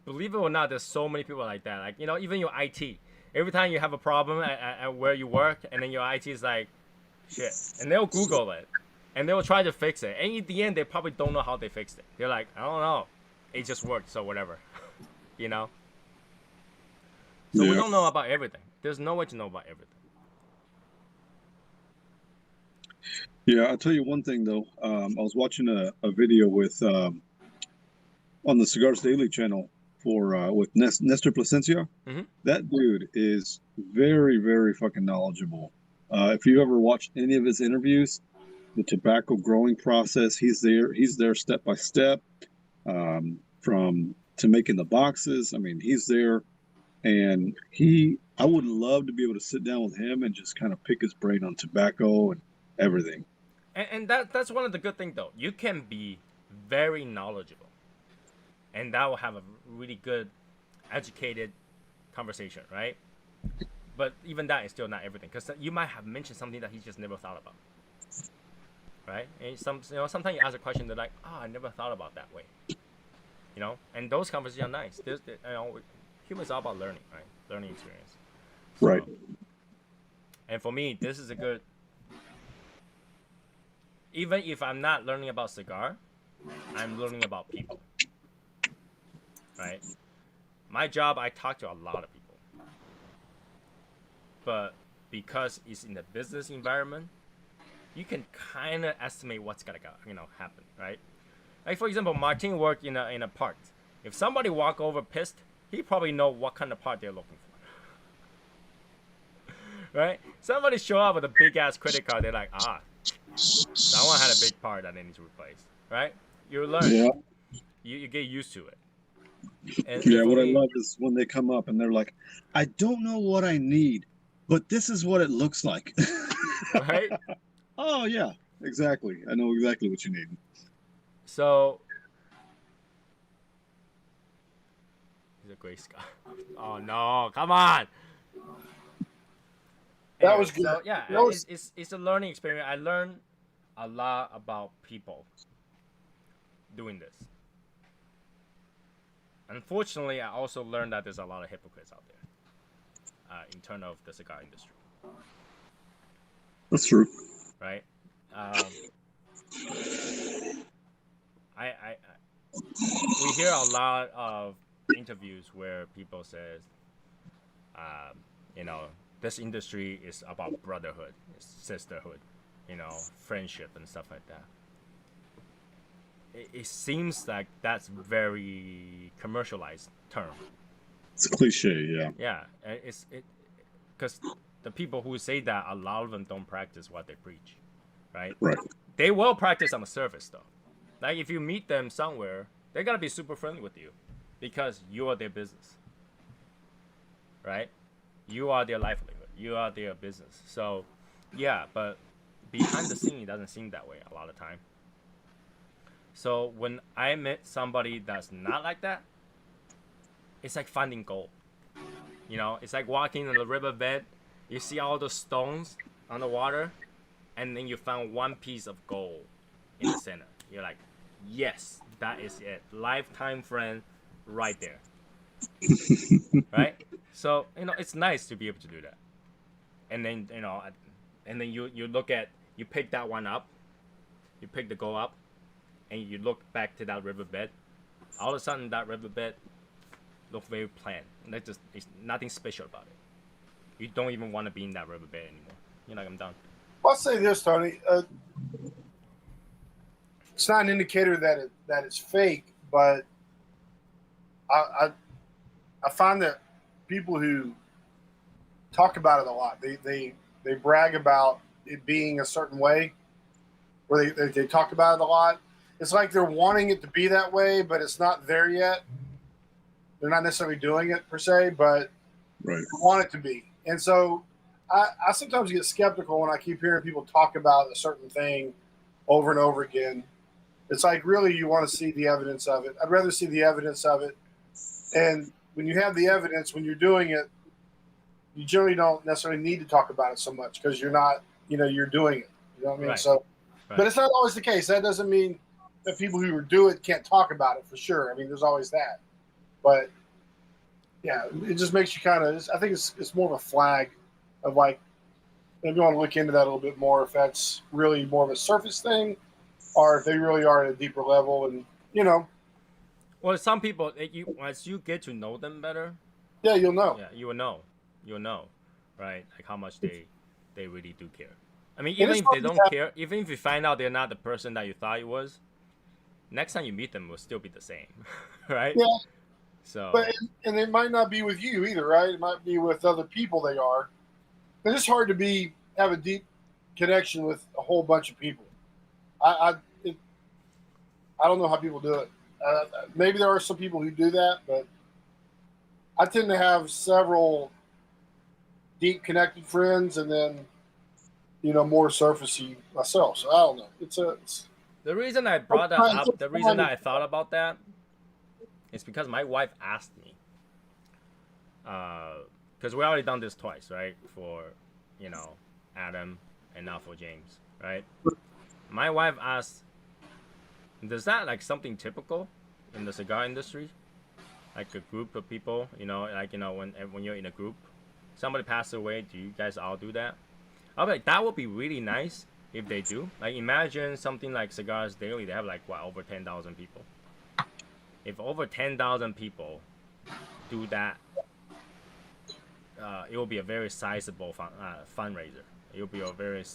believe it or not, there's so many people like that. Like, even your IT. Every time you have a problem at where you work, and then your IT is like, shit, and they'll Google it, and they'll try to fix it. And in the end, they probably don't know how they fixed it. They're like, I don't know, it just worked, so whatever, So Yeah. we don't know about everything. There's no way to know about everything. Yeah, I'll tell you one thing though. I was watching a video with on the Cigars Daily channel with Nestor Plasencia. Mhm. That dude is very, very fucking knowledgeable. If you ever watched any of his interviews, the tobacco growing process, he's there step by step, from to making the boxes. I mean, he's there, and I would love to be able to sit down with him and just kind of pick his brain on tobacco and everything. And that's one of the good things, though. You can be very knowledgeable, and that will have a really good, educated conversation, right? But even that is still not everything, because you might have mentioned something that he just never thought about, right? And sometimes you ask a question, they're like, "Oh, I never thought about that way," And those conversations are nice. Humans are about learning, right? Learning experience. So, Right. And for me, this is a good. even if I'm not learning about cigar, I'm learning about people. Right? My job, I talk to a lot of people. But because it's in the business environment, you can kind of estimate what's gonna happen, right? Like for example, Martin worked in a part. If somebody walk over pissed, he probably know what kind of part they're looking for, right? Somebody show up with a big ass credit card, they're like, someone had a big part that they need to replace, right? You learn, Yeah. you get used to it. And Yeah, for what I me, love is when they come up and they're like, I don't know what I need, but this is what it looks like. right? Oh, yeah, exactly. I know exactly what you need. So he's a gray scar. Oh no, come on. That Anyway, was good. so yeah, That was, it's a learning experience. I learned a lot about people doing this. Unfortunately, I also learned that there's a lot of hypocrites out there in terms of the cigar industry, That's true. right? I we hear a lot of interviews where people says, um, you know, this industry is about brotherhood, sisterhood, friendship and stuff like that. It seems like that's very commercialized term. It's a cliche, yeah. Yeah, it's because the people who say that, a lot of them don't practice what they preach, right? Right. They will practice on the surface though. Like if you meet them somewhere, they're gonna be super friendly with you, because you are their business, right? You are their livelihood. You are their business. So, yeah, but behind the scene, it doesn't seem that way a lot of time. So when I met somebody that's not like that, it's like finding gold. It's like walking in the riverbed. You see all the stones on the water, and then you found one piece of gold in the center. You're like, yes, that is it. Lifetime friend right there. Right? So, it's nice to be able to do that. And then, you look at, you pick that one up, you pick the gold up, and you look back to that riverbed. All of a sudden, that riverbed looks very plain. It's nothing special about it. You don't even want to be in that riverbed anymore. You're like, I'm done. I'll say this, Tony. It's not an indicator that it's fake, but I find that people who talk about it a lot, they brag about it being a certain way, where they talk about it a lot. It's like they're wanting it to be that way, but it's not there yet. They're not necessarily doing it per se, but Right. they want it to be. And so I sometimes get skeptical when I keep hearing people talk about a certain thing over and over again. It's like, really, you want to see the evidence of it. I'd rather see the evidence of it. And when you have the evidence, when you're doing it, you generally don't necessarily need to talk about it so much, because you're not, you're doing it. You know what I mean? Right. So, Right. But it's not always the case. That doesn't mean that people who do it can't talk about it, for sure. I mean, there's always that. But yeah, it just makes you kind of, I think it's more of a flag of like, maybe you want to look into that a little bit more, if that's really more of a surface thing, or if they really are at a deeper level. And, Well, some people, once you get to know them better, yeah, you'll know. yeah, you will know. You'll know, right? Like how much they really do care. I mean, And even it's if they not don't that- care, even if you find out they're not the person that you thought it was, next time you meet them will still be the same, right? Yeah. So, But and it might not be with you either, right? It might be with other people. They are. But it's hard to have a deep connection with a whole bunch of people. I don't know how people do it. Maybe there are some people who do that, but I tend to have several deep connected friends, and then more surfacey myself. So I don't know. It's the reason I brought that up, the reason that I thought about that, is because my wife asked me. Because we already done this twice, right? For, Adam, and now for James, right? My wife asked, does that like something typical in the cigar industry? Like a group of people, when you're in a group, somebody passes away, do you guys all do that? I'll be like, that would be really nice if they do. Like imagine something like Cigars Daily, they have like what, over 10,000 people. If over 10,000 people do that, it will be a very sizable fundraiser. It will be a very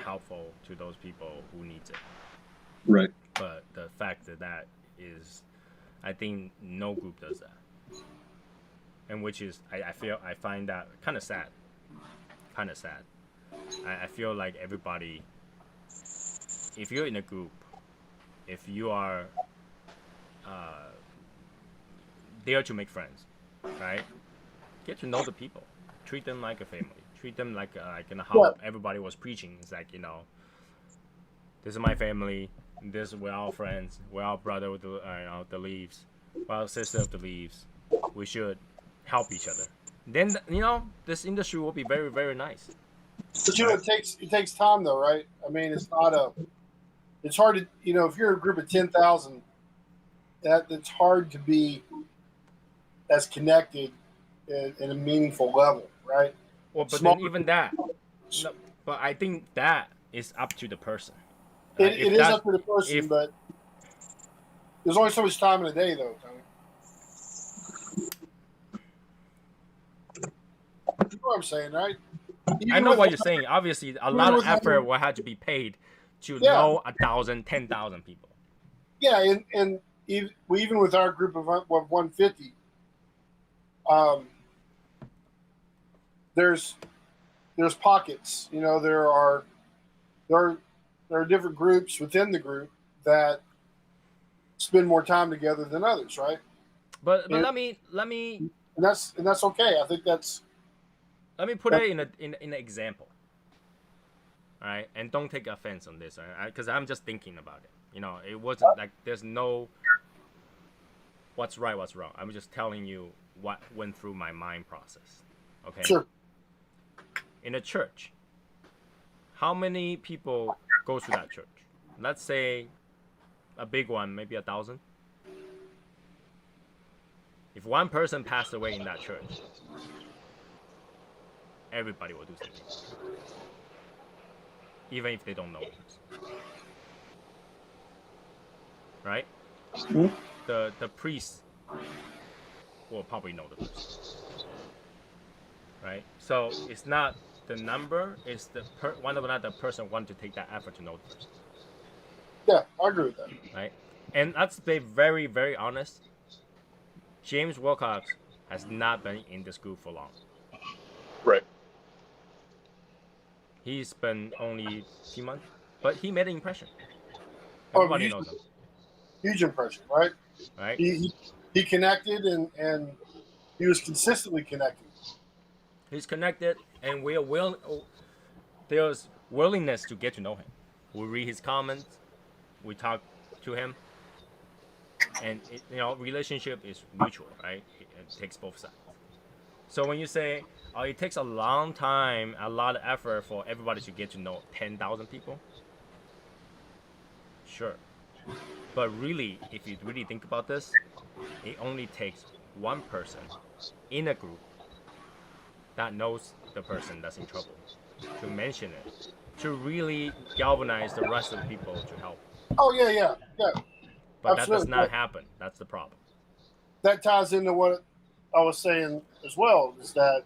helpful to those people who needs it. Right. But the fact that is, I think no group does that, and which is I find that kind of sad. I feel like everybody, if you're in a group, if you are there to make friends, right? Get to know the people, treat them like a family, treat them like how everybody was preaching. It's like, this is my family. We're all friends. We're all brother with the leaves. We're all sister of the leaves. We should help each other. Then this industry will be very, very nice. But it takes time though, right? I mean, it's hard to if you're in a group of 10,000, it's hard to be as connected in a meaningful level, right? Well, but then even that, but I think that is up to the person. It is up to the person, but there's only so much time in a day, though, Tony. You know what I'm saying, right? I know what you're saying. Obviously, a lot of effort will have to be paid to know 1,000, 10,000 people. Yeah, and even with our group of 150, there's pockets. There are different groups within the group that spend more time together than others, right? But let me and that's okay. I think that's. Let me put it in an example. All right, and don't take offense on this, because I'm just thinking about it. It wasn't like there's no what's right, what's wrong. I'm just telling you what went through my mind process. Okay. Sure. In a church, how many people go to that church? Let's say a big one, maybe 1,000. If one person passed away in that church, everybody will do something, even if they don't know the person. Right? Mm-hmm. The priest will probably know the person. Right? So it's not the number, it's whether or not the person want to take that effort to know the person. Yeah, I agree with that. Right? And let's be very, very honest. James Wilcox has not been in this group for long. Right. He's been only a few months, but he made an impression. Everybody knows him. Huge impression, right? Right. He connected and he was consistently connected. He's connected, and there's willingness to get to know him. We read his comments, we talk to him, and relationship is mutual, right? It takes both sides. So when you say, it takes a long time, a lot of effort for everybody to get to know 10,000 people, sure. But really, if you really think about this, it only takes one person in a group that knows the person that's in trouble to mention it, to really galvanize the rest of the people to help. Oh, yeah. But absolutely. That does not happen. That's the problem. That ties into what I was saying as well, is that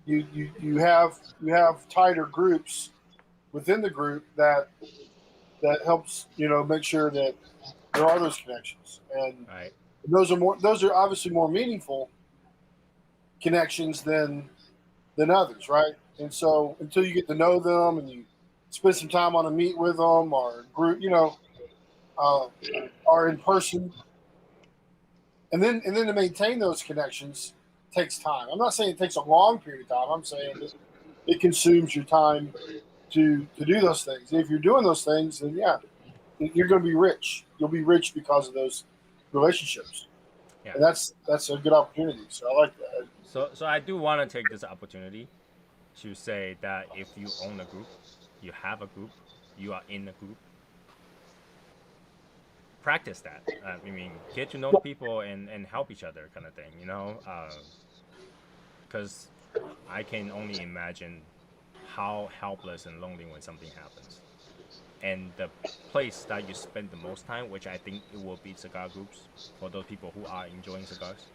you have tighter groups within the group that helps make sure that there are those connections, and right. those are obviously more meaningful connections than others, right? And so until you get to know them and you spend some time on a meet with them or group, are in person, and then to maintain those connections takes time. I'm not saying it takes a long period of time. I'm saying it consumes your time to do those things. And if you're doing those things, then yeah, you're going to be rich. You'll be rich because of those relationships. Yeah. And that's a good opportunity. So I like that. So I do want to take this opportunity to say that if you own a group, you have a group, you are in a group, practice that. Get to know the people and help each other, kind of thing. Because I can only imagine how helpless and lonely when something happens. And the place that you spend the most time, which I think it will be cigar groups for those people who are enjoying cigars.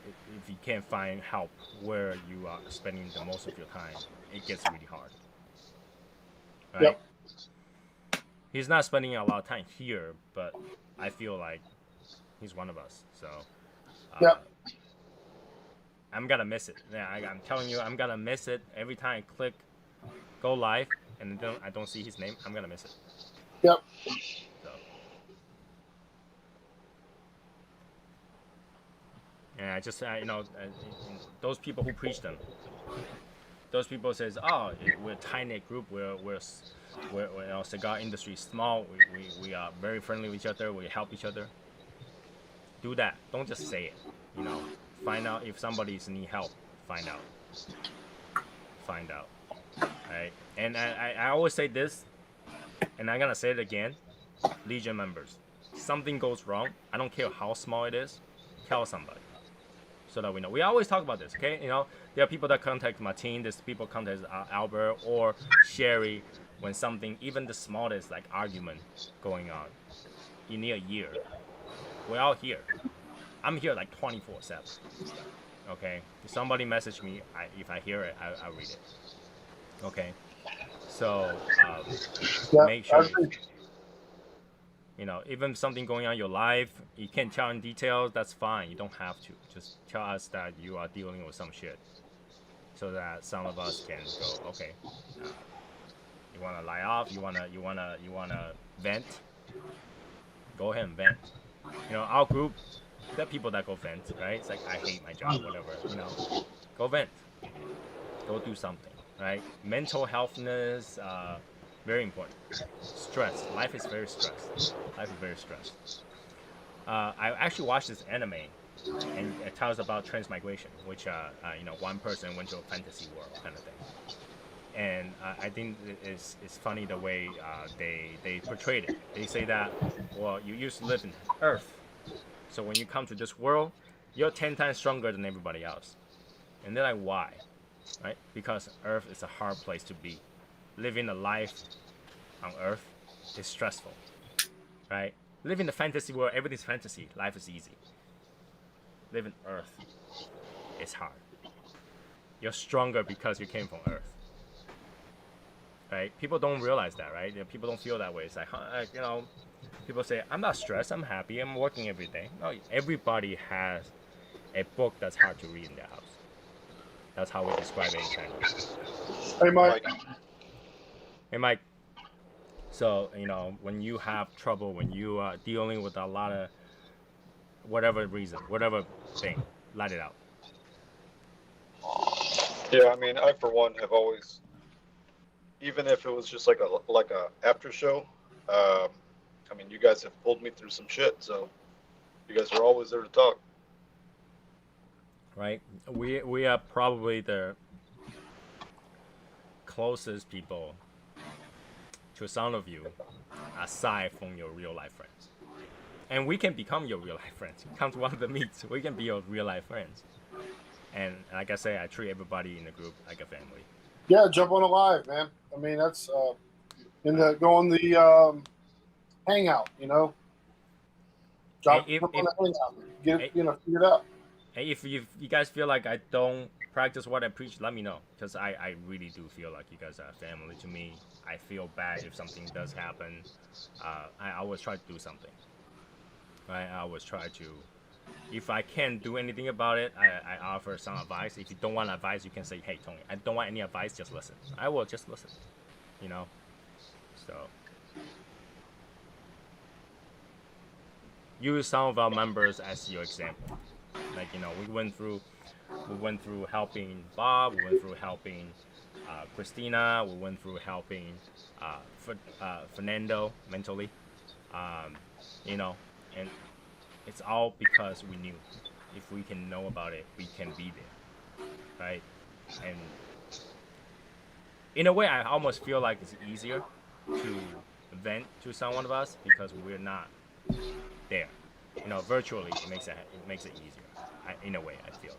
If you can't find help where you are spending the most of your time, it gets really hard. Right? Yep. He's not spending a lot of time here, but I feel like he's one of us. So, Yep. I'm gonna miss it. Yeah, I'm telling you, I'm gonna miss it every time I click go live and then I don't see his name. I'm gonna miss it. Yep. So, and I just those people who preach them. Those people says, oh, we're a tiny group. We're cigar industry is small. We are very friendly with each other. We help each other. Do that. Don't just say it. Find out if somebody's need help. Find out. Right? And I always say this, and I'm gonna say it again. Legion members, something goes wrong. I don't care how small it is. Tell somebody. So that we know. We always talk about this, okay? There are people that contact Martin, there's people contact Albert or Sherry when something, even the smallest like argument going on. You need a year. We're all here. I'm here like 24/7. Okay? If somebody message me, if I hear it, I'll read it. Okay? So make sure. Even something going on in your life, you can't tell in details, that's fine. You don't have to. Just tell us that you are dealing with some shit. So that some of us can go, okay, you wanna lie off, you wanna vent, go ahead and vent. Our group, there are people that go vent, right? It's like, I hate my job, whatever, go vent. Go do something, right? Mental healthness, very important. Stress. Life is very stressed. I actually watched this anime, and it tells about transmigration, which one person went to a fantasy world kind of thing. And I think it's funny the way they portrayed it. They say that, well, you used to live in Earth, so when you come to this world, you're 10 times stronger than everybody else. And they're like, why? Right? Because Earth is a hard place to be. Living a life on Earth is stressful, right? Live in the fantasy world, everything's fantasy. Life is easy. Live in Earth is hard. You're stronger because you came from Earth, right? People don't realize that, right? People don't feel that way. It's like, people say, I'm not stressed, I'm happy, I'm working every day. No, everybody has a book that's hard to read in their house. That's how we describe it in China. Hey, Mike. Hey, Mike. So, when you have trouble, when you are dealing with a lot of whatever reason, whatever thing, let it out. Yeah, I mean, I for one have always, even if it was just like a after show, I mean, you guys have pulled me through some shit, so you guys are always there to talk. Right? We are probably the closest people to some of you, aside from your real life friends. And we can become your real life friends. Come to one of the meets, we can be your real life friends. And like I say, I treat everybody in the group like a family. Yeah, jump on a live, man. I mean, that's go on the hangout, Jump on the hangout. Get it, figure it out. Hey, if you guys feel like I don't practice what I preach, let me know, because I really do feel like you guys are family to me. I feel bad if something does happen. I always try to do something. Right? I always try to. If I can't do anything about it, I offer some advice. If you don't want advice, you can say, hey, Tony, I don't want any advice, just listen. I will just listen. So use some of our members as your example. Like, we went through helping Bob, we went through helping Christina, we went through helping Fernando mentally, and it's all because we knew if we can know about it, we can be there, right? And in a way, I almost feel like it's easier to vent to someone of us because we're not there. Virtually, it makes it easier. In a way, I feel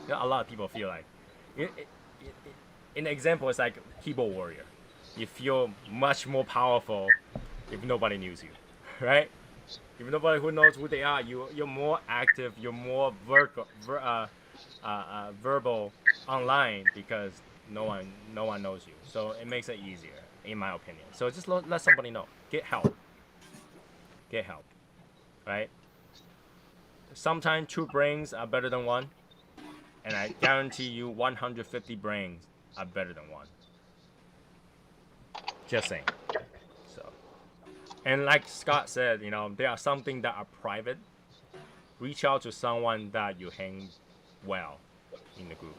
like a lot of people feel like In the example, it's like keyboard warrior. You feel much more powerful if nobody knows you, right? If nobody who knows who they are, you're more active. You're more verbal online because no one knows you. So it makes it easier, in my opinion. So just let somebody know. Get help. Get help, right? Sometimes 2 brains are better than 1, and I guarantee you 150 brains are better than 1. Just saying. So, and like Scott said, there are some things that are private. Reach out to someone that you hang well in the group.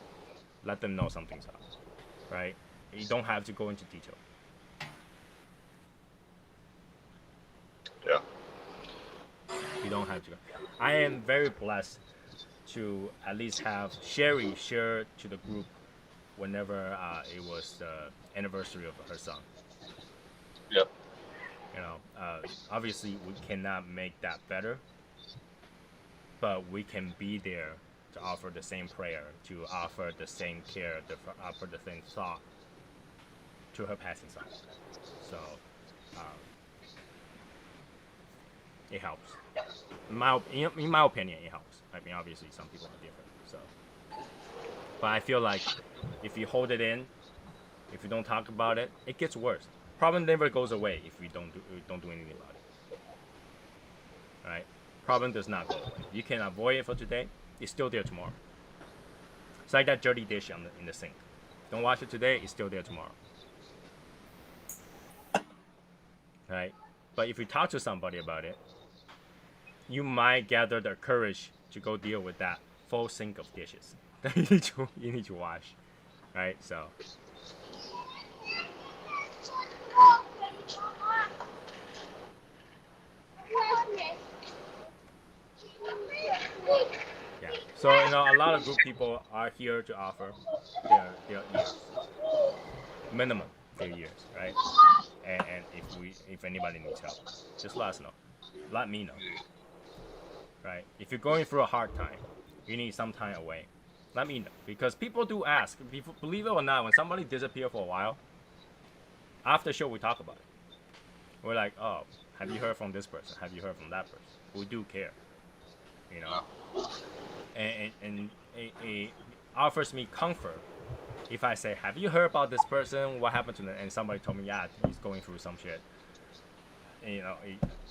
Let them know something's up, right? You don't have to go into detail. Yeah. You don't have to. I am very blessed to at least have Sherry share to the group whenever it was the anniversary of her son. Yep. Obviously we cannot make that better, but we can be there to offer the same prayer, to offer the same care, to offer the same thought to her passing son. So it helps. In my opinion, it helps. I mean, obviously, some people are different. So, but I feel like if you hold it in, if you don't talk about it, it gets worse. Problem never goes away if we don't do anything about it. All right? Problem does not go away. You can avoid it for today. It's still there tomorrow. It's like that dirty dish in the sink. Don't wash it today. It's still there tomorrow. Right? But if you talk to somebody about it, you might gather the courage to go deal with that full sink of dishes that you need to wash, right? So, yeah. So a lot of good people are here to offer their ears, minimum their ears, right? And if anybody needs help, just let us know. Let me know. Right? If you're going through a hard time, you need some time away. Let me know, because people do ask. Believe it or not, when somebody disappears for a while, after show we talk about it. We're like, oh, have you heard from this person? Have you heard from that person? We do care, and it offers me comfort if I say, have you heard about this person? What happened to them? And somebody told me, yeah, he's going through some shit. And,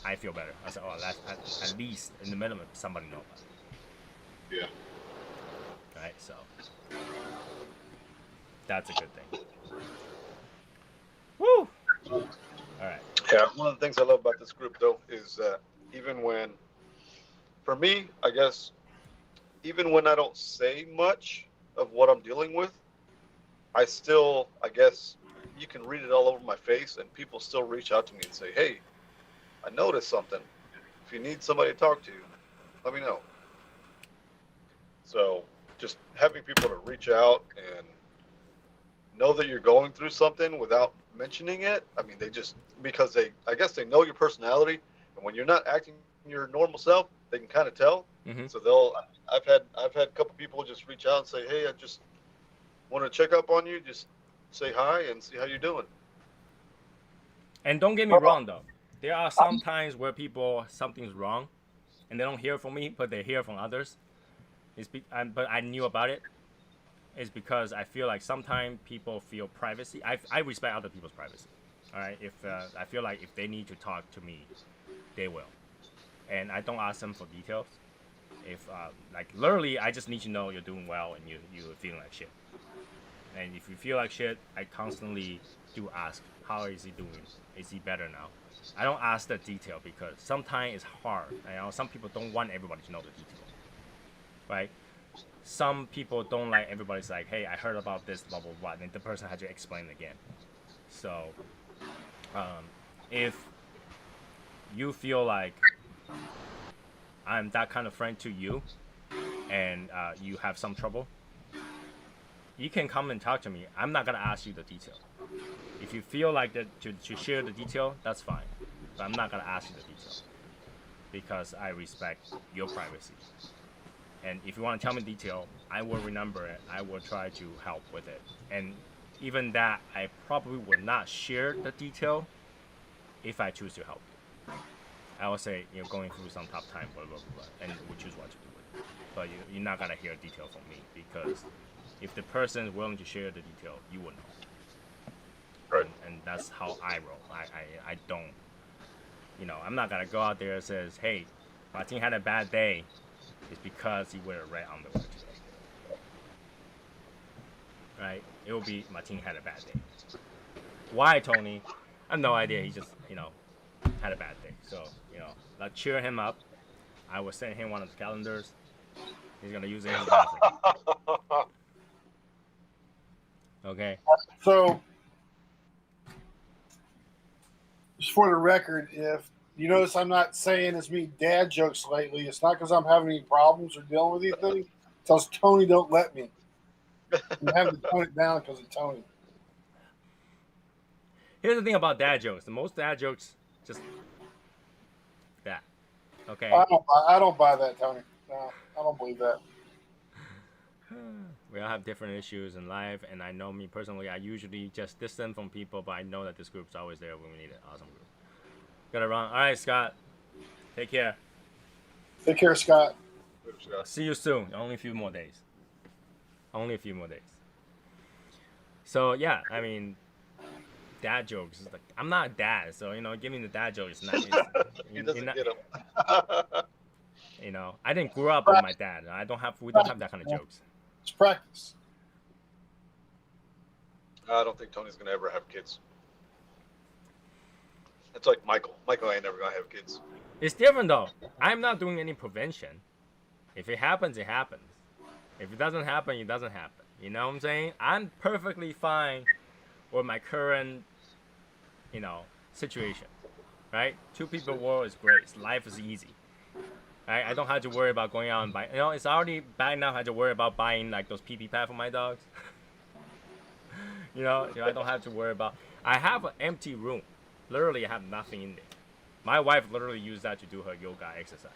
I feel better. I said, oh, at least in the minimum, somebody knows about it. Yeah. Right, so that's a good thing. Woo! All right. Yeah, one of the things I love about this group, though, is that even when, for me, I guess, even when I don't say much of what I'm dealing with, I still, I guess, you can read it all over my face, and people still reach out to me and say, hey, I noticed something. If you need somebody to talk to, let me know. So just having people to reach out and know that you're going through something without mentioning it. I mean, because I guess they know your personality, and when you're not acting your normal self, they can kind of tell. Mm-hmm. So I've had a couple people just reach out and say, hey, I just want to check up on you. Just say hi and see how you're doing. And don't get me wrong, though. There are some times where something's wrong, and they don't hear from me, but they hear from others. But I knew about it. It's because I feel like sometimes people feel privacy. I respect other people's privacy. All right. If I feel like if they need to talk to me, they will, and I don't ask them for details. If like literally, I just need to know you're doing well and you're feeling like shit. And if you feel like shit, I constantly do ask, how is he doing? Is he better now? I don't ask the detail because sometimes it's hard. Some people don't want everybody to know the detail, right? Some people don't like everybody's like, hey, I heard about this, blah, blah, blah, and the person had to explain it again. So, if you feel like I'm that kind of friend to you, and you have some trouble, you can come and talk to me. I'm not gonna ask you the detail. If you feel like that to share the detail, that's fine. But I'm not gonna ask you the detail because I respect your privacy. And if you want to tell me detail, I will remember it. I will try to help with it. And even that, I probably would not share the detail if I choose to help you. I will say, you're going through some tough time, blah, blah, blah, and we choose what to do with it. But you're not going to hear detail from me, because if the person is willing to share the detail, you will know. Right. And that's how I roll. I don't, I'm not going to go out there and says, hey, Martin had a bad day. It's because he wear red underwear today. Right? It will be Martin had a bad day. Why, Tony? I have no idea. He just, had a bad day. So, I'll cheer him up. I will send him one of the calendars. He's going to use it in his bathroom. Okay? So, just for the record, if you notice I'm not saying as many dad jokes lately, it's not because I'm having any problems or dealing with anything. It's because Tony don't let me. I'm having to tone it down because of Tony. Here's the thing about dad jokes. The most dad jokes, just that. Okay? I don't buy that, Tony. No, I don't believe that. We all have different issues in life, and I know me personally, I usually just distant from people, but I know that this group's always there when we need it. Awesome group. Gotta run. All right, Scott. Take care. Take care, Scott. See you soon. Only a few more days. So, yeah, I mean, dad jokes. Like, I'm not a dad, so, giving the dad joke is not... He doesn't get them. I didn't grow up with my dad. We don't have that kind of jokes. It's practice. I don't think Tony's gonna ever have kids. It's like Michael. Michael ain't never gonna have kids. It's different though. I'm not doing any prevention. If it happens, it happens. If it doesn't happen, it doesn't happen. You know what I'm saying? I'm perfectly fine with my current, situation. Right? 2 people world is great. Life is easy. I don't have to worry about going out and buying. It's already bad enough. I have to worry about buying like those pee pad for my dogs. I don't have to worry about. I have an empty room. Literally, I have nothing in there. My wife literally used that to do her yoga exercise.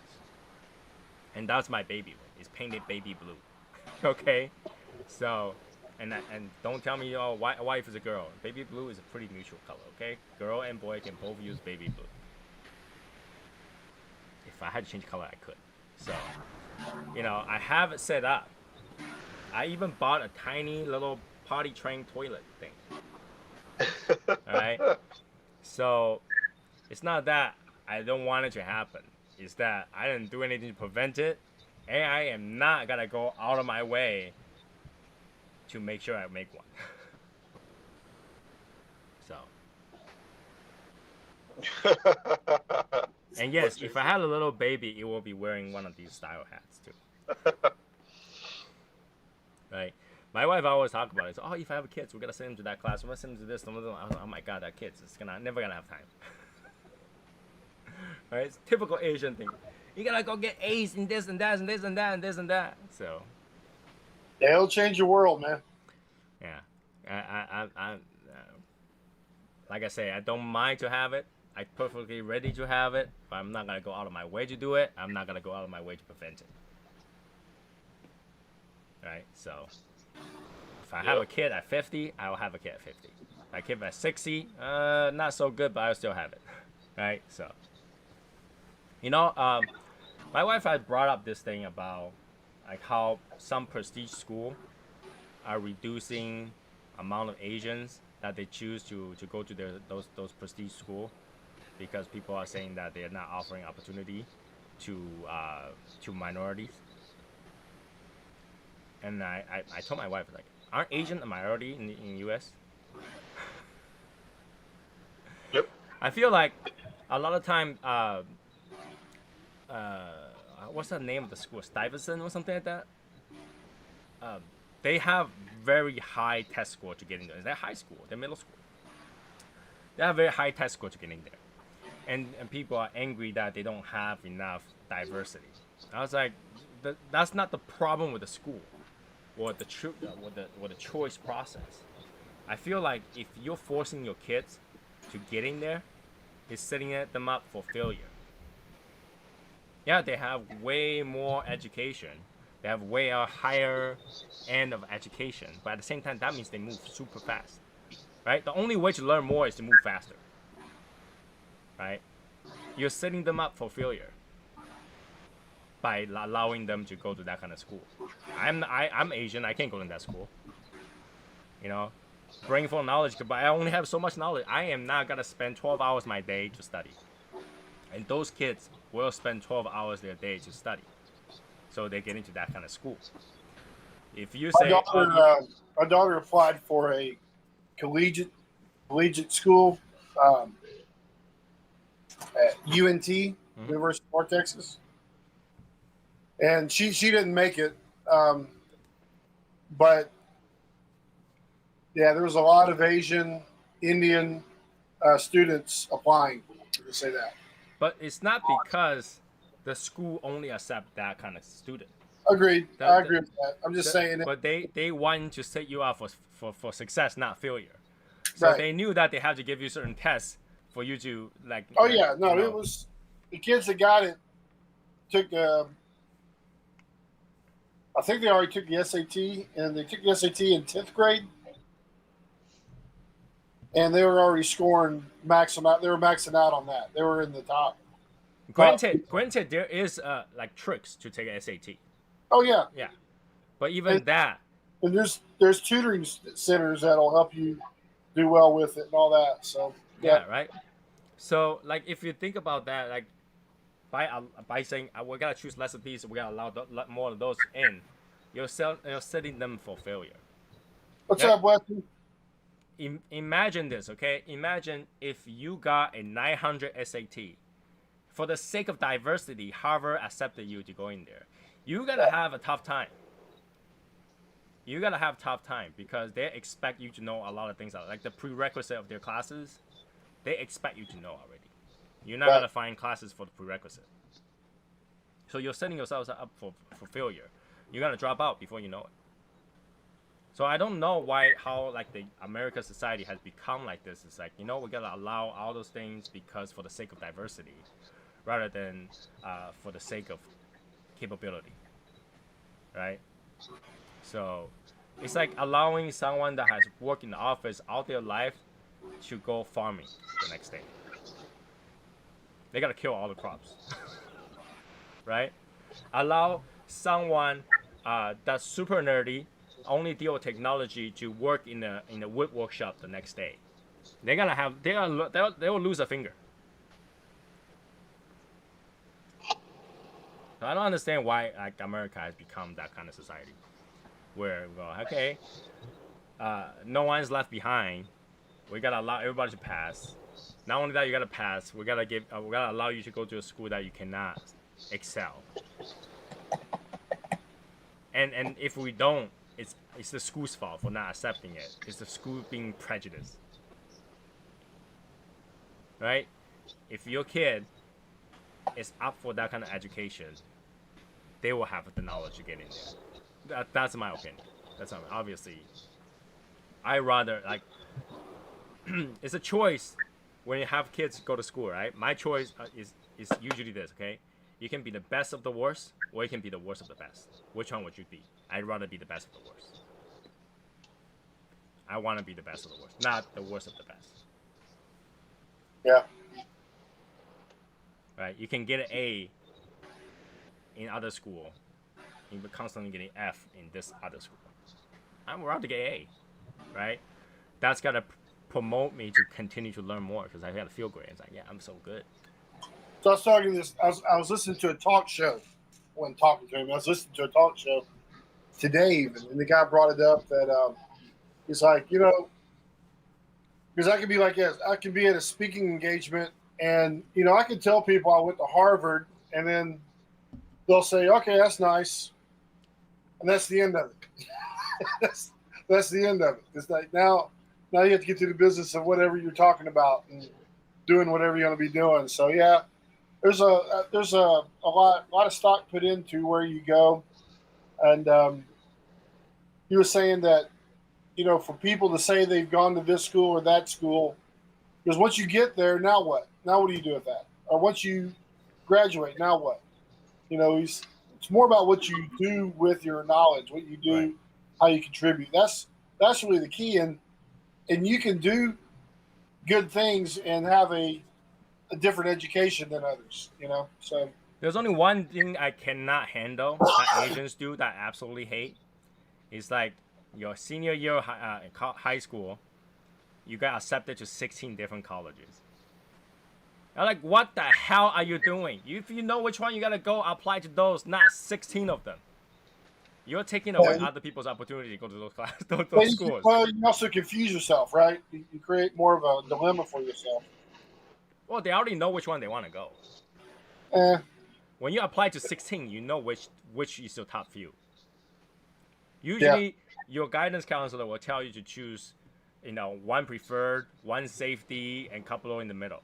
And that's my baby room. It's painted baby blue. Okay? So, and don't tell me, wife is a girl. Baby blue is a pretty neutral color, okay? Girl and boy can both use baby blue. If I had to change color, I could. So, I have it set up. I even bought a tiny little potty train toilet thing. Alright? So, it's not that I don't want it to happen. It's that I didn't do anything to prevent it. And I am not going to go out of my way to make sure I make one. So. And yes, if I had a little baby, it will be wearing one of these style hats too. Right? My wife always talk about it. So, if I have kids, we're gonna send them to that class. We're gonna send them to this. Oh my god, that kids, never gonna have time. Right? It's typical Asian thing. You gotta go get A's in this and that and this and that and this and that. So. Yeah, it'll change your world, man. Yeah, I like I say, I don't mind to have it. I'm perfectly ready to have it, but I'm not gonna go out of my way to do it. I'm not gonna go out of my way to prevent it. Right? So, if I have a kid at 50, I will have a kid at 50. If I kid at 60, not so good, but I'll still have it. Right? So, my wife had brought up this thing about like how some prestige school are reducing amount of Asians that they choose to go to those prestige school, because people are saying that they're not offering opportunity to minorities. And I told my wife, like, aren't Asian a minority in U.S.? Yep. I feel like a lot of time, what's the name of the school? Stuyvesant or something like that? They have very high test score to get in there. Is that high school? They're middle school. They have very high test score to get in there. And people are angry that they don't have enough diversity. I was like, that's not the problem with the school or the choice process. I feel like if you're forcing your kids to get in there, it's setting them up for failure. Yeah, they have way more education, They have way a higher end of education, but at the same time, that means they move super fast, right? The only way to learn more is to move faster, right? You're setting them up for failure by allowing them to go to that kind of school. I'm Asian. I can't go to that school. You know, bring full knowledge, but I only have so much knowledge. I am not gonna spend 12 hours my day to study, and those kids will spend 12 hours their day to study. So they get into that kind of school. If you say my daughter applied for a collegiate school at UNT, University of North Texas, and she didn't make it, but yeah, there was a lot of Asian, Indian students applying. To say that, but it's not because the school only accept that kind of student. Agreed. I agree with that. I'm just saying. But they want to set you up for success, not failure. So they knew that they had to give you certain tests for you to like. Oh yeah, no, it was the kids that got it took. I think they already took the SAT, and they took the SAT in 10th grade, and they were already scoring maximum out. They were maxing out on that. They were in the top. Granted, there is like tricks to take an SAT. Oh yeah, yeah, but even that. And there's tutoring centers that'll help you do well with it and all that. So yeah, right. So like if you think about that, like by saying we gotta choose less of these, we gotta allow more of those in, you're setting them for failure. What's up, Weston? Imagine this, okay? Imagine if you got a 900 SAT. For the sake of diversity, Harvard accepted you to go in there. You gotta have a tough time. You gotta have tough time because they expect you to know a lot of things. Like the prerequisite of their classes, they expect you to know already. You're not gonna find classes for the prerequisite. So you're setting yourselves up for failure. You're gonna drop out before you know it. So I don't know how like the American society has become like this. It's like, we gotta allow all those things because for the sake of diversity, rather than for the sake of capability, right? So it's like allowing someone that has worked in the office all their life to go farming the next day. They gotta kill all the crops, right? Allow someone that's super nerdy, only deal with technology, to work in a wood workshop the next day. They will lose a finger. So I don't understand why like America has become that kind of society, where we go, okay, no one's left behind. We gotta allow everybody to pass. Not only that, you gotta pass. We gotta allow you to go to a school that you cannot excel. And if we don't, it's the school's fault for not accepting it. It's the school being prejudiced, right? If your kid is up for that kind of education, they will have the knowledge to get in there. That's my opinion. Obviously. I rather like it's a choice when you have kids go to school, right? My choice is usually this, okay? You can be the best of the worst, or you can be the worst of the best. Which one would you be? I'd rather be the best of the worst. I want to be the best of the worst, not the worst of the best. Yeah. Right? You can get an A in other school, you're constantly getting F in this other school. I'm allowed to get A, right? That's gotta promote me to continue to learn more because I gotta feel great. It's like, yeah, I'm so good. So I was talking this. I was listening to a talk show. When talking to him, I was listening to a talk show today, even, and the guy brought it up that he's like, because I could be like this. I could be at a speaking engagement, and I could tell people I went to Harvard, and then they'll say, "Okay, that's nice," and that's the end of it. that's the end of it. It's like now you have to get to the business of whatever you're talking about and doing whatever you're going to be doing. So yeah. There's a lot of stock put into where you go, and he was saying that for people to say they've gone to this school or that school, because once you get there, now what? Now what do you do with that? Or once you graduate, now what? It's more about what you do with your knowledge, what you do, Right. how you contribute. That's really the key, and you can do good things and have a different education than others. So There's only one thing I cannot handle that Asians do that I absolutely hate. It's like your senior year of high school, you got accepted to 16 different colleges. I'm like, what the hell are you doing? If you know which one you gotta go apply to those, not 16 of them. You're taking away other people's opportunity to go to those those schools. Well, you also confuse yourself, right? You create more of a dilemma for yourself. Well, they already know which one they want to go. Eh, When you apply to 16, you know which is your top few. Usually, your guidance counselor will tell you to choose, one preferred, one safety, and couple in the middle.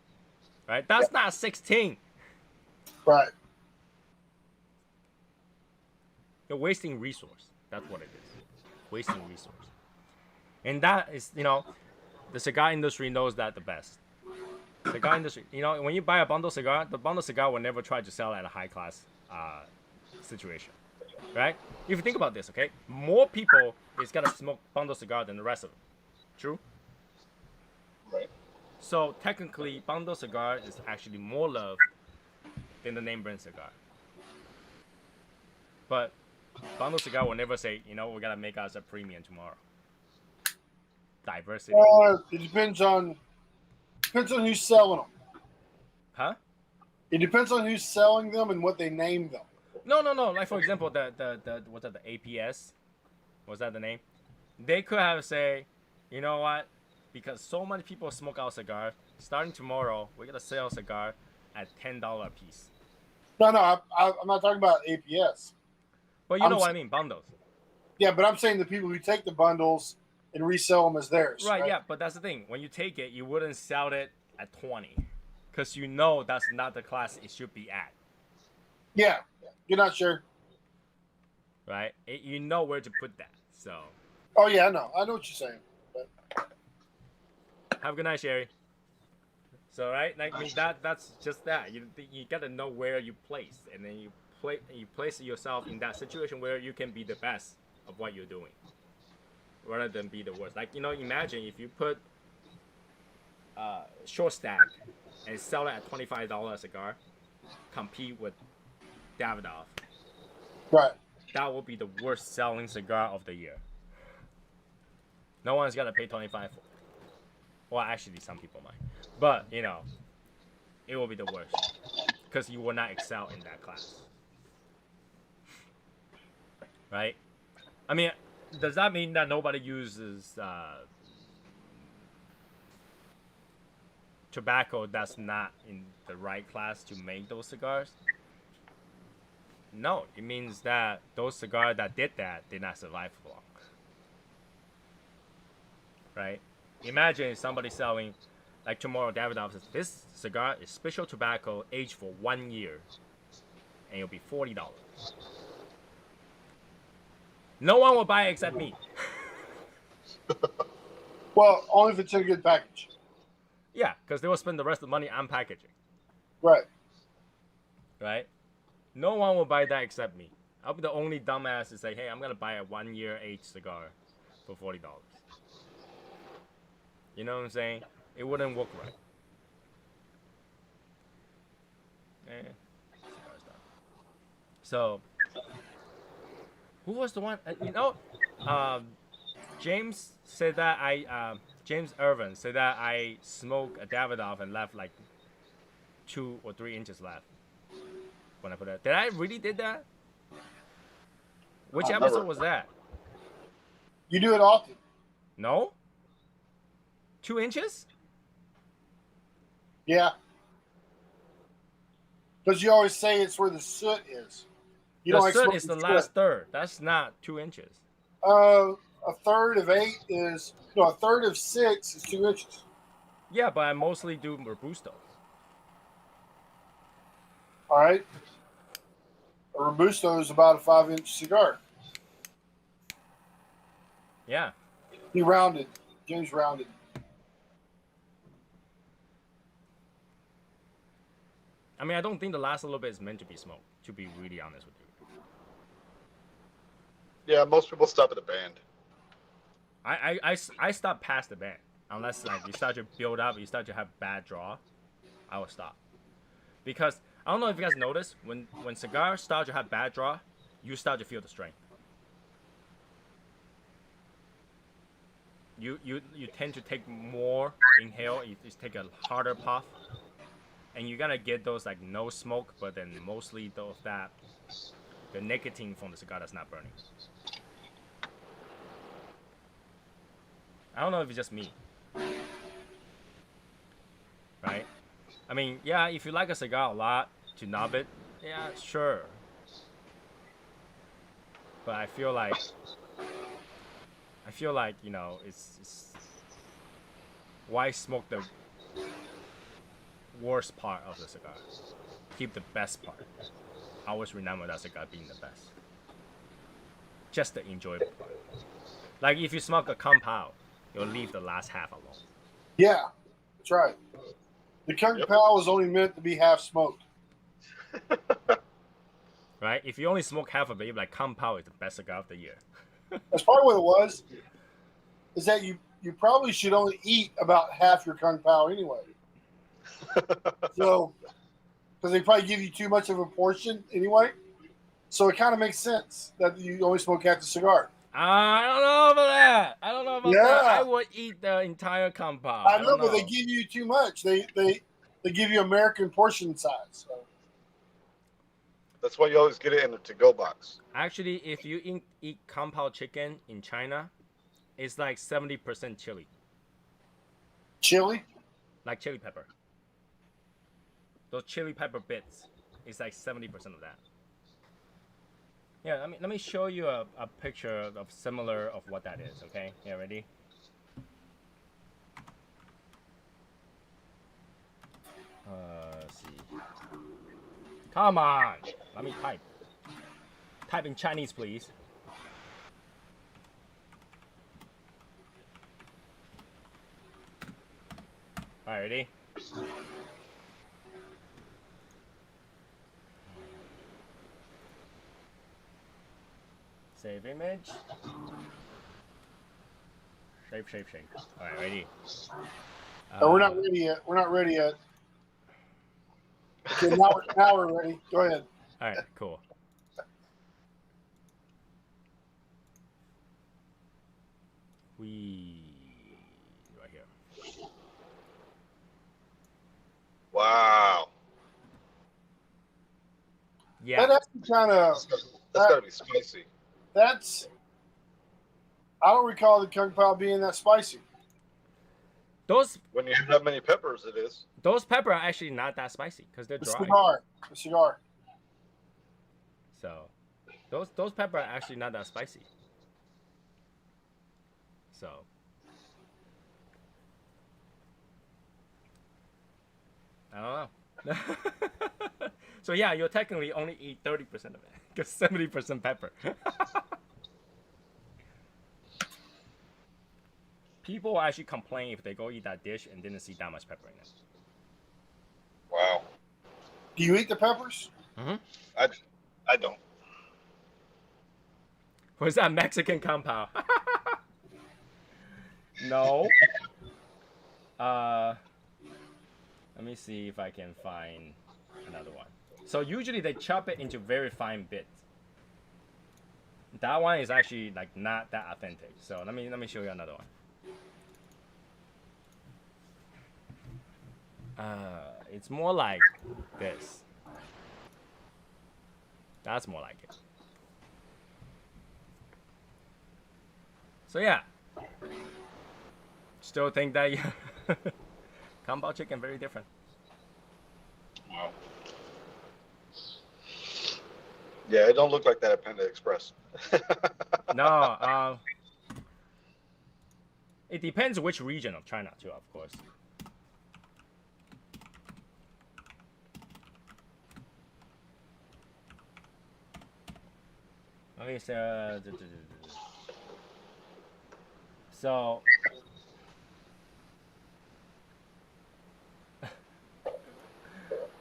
Right? That's not 16. right. You're wasting resource. That's what it is. Wasting resource. And that is, the cigar industry knows that the best. Cigar industry, when you buy a bundle cigar, the bundle cigar will never try to sell at a high class situation. Right? If you think about this, okay? More people is gonna smoke bundle cigar than the rest of them. True? Right. So technically, bundle cigar is actually more loved than the name brand cigar. But bundle cigar will never say, we gotta make us a premium tomorrow. Diversity. It depends on who's selling them. Huh? It depends on who's selling them and what they name them. No. Like for example, the what's that? The APS. Was that the name? They could have say, you know what? Because so many people smoke our cigar, starting tomorrow, we're gonna sell cigar at $10 a piece. No, I'm not talking about APS. But you know what I mean, bundles. Yeah, but I'm saying the people who take the bundles and resell them as theirs. Right, yeah, but that's the thing. When you take it, you wouldn't sell it at 20. Because you know that's not the class it should be at. Yeah, you're not sure. Right? You know where to put that. So. Oh, yeah, I know what you're saying. But... Have a good night, Sherry. So, right? Like, I mean, that's just that. You got to know where you place. And then you place yourself in that situation where you can be the best of what you're doing. Rather than be the worst. Like, imagine if you put short stack and sell it at $25 a cigar, compete with Davidoff. Right. That will be the worst selling cigar of the year. No one's gonna pay $25 for it. Well, actually, some people might. But, it will be the worst. Because you will not excel in that class. Right? I mean, does that mean that nobody uses tobacco that's not in the right class to make those cigars? No, it means that those cigars that did that did not survive for long. Right? Imagine if somebody selling, like tomorrow, Davidoff says, this cigar is special tobacco aged for 1 year, and it'll be $40. No one will buy it except me. Well, only if it's in a good package. Yeah, because they will spend the rest of the money on packaging. Right. Right? No one will buy that except me. I'll be the only dumbass to say, hey, I'm going to buy a 1 year aged cigar for $40. You know what I'm saying? It wouldn't work right. Cigar's done. So, who was the one? James said that James Irvin said that I smoked a Davidoff and left like 2 or 3 inches left when I put it. Did I really did that? Which episode was that? You do it often. No? 2 inches? Yeah. Because you always say it's where the soot is. The soot is the last third. That's not 2 inches. A third of 8 is a third of 6 is 2 inches. Yeah, but I mostly do Robusto. All right. A Robusto is about a 5-inch cigar. Yeah. He rounded. James rounded. I mean, I don't think the last little bit is meant to be smoked, to be really honest with you. Yeah, most people stop at a band. I stop past the band unless like you start to build up, you start to have bad draw. I will stop because I don't know if you guys notice when cigars start to have bad draw, you start to feel the strain. You tend to take more inhale. You just take a harder puff, and you're gonna get those like no smoke, but then mostly those that the nicotine from the cigar that's not burning. I don't know if it's just me, right? I mean, yeah, if you like a cigar a lot to knob it, yeah, sure. But I feel like you know it's why smoke the worst part of the cigar? Keep the best part. Always remember that cigar being the best. Just the enjoyable part. Like if you smoke a compound, you'll leave the last half alone. Yeah, that's right. The Kung Pao was only meant to be half smoked. Right? If you only smoke half of it, you're like compound is the best cigar of the year. That's probably what it was. Is that you probably should only eat about half your Kung Pao anyway. So, because they probably give you too much of a portion anyway. So it kind of makes sense that you only smoke half the cigar. I don't know about that. I don't know about that. I would eat the entire compound. I know, but they give you too much. They give you American portion size. So. That's why you always get it in a to-go box. Actually, if you eat compound chicken in China, it's like 70% chili. Chili? Like chili pepper. Those chili pepper bits, it's like 70% of that. Yeah, let me show you a picture of similar of what that is, okay? Yeah, ready? Let's see. Come on! Let me type. Type in Chinese, please. Alright, ready? Save image. Shape. Alright, ready? No, we're not ready yet. We're not ready yet. Okay, now we're ready. Go ahead. Alright, cool. Right here. Wow. Yeah. That's kind of. That's gotta be spicy. I don't recall the Kung Pao being that spicy. Those When you have that many peppers, it is. Those pepper are actually not that spicy because they're dry. The cigar. So, those pepper are actually not that spicy. So, I don't know. So yeah, you'll technically only eat 30% of it because 70% pepper. People actually complain if they go eat that dish and didn't see that much pepper in it. Wow. Do you eat the peppers? Mm-hmm. I don't. Was that Mexican compound? No. Let me see if I can find another one. So usually they chop it into very fine bits. That one is actually like not that authentic. So let me show you another one. It's more like this. That's more like it. So yeah. Still think that compound chicken very different. Wow. Yeah, it don't look like that at Panda Express. No, it depends which region of China too, of course. Okay, so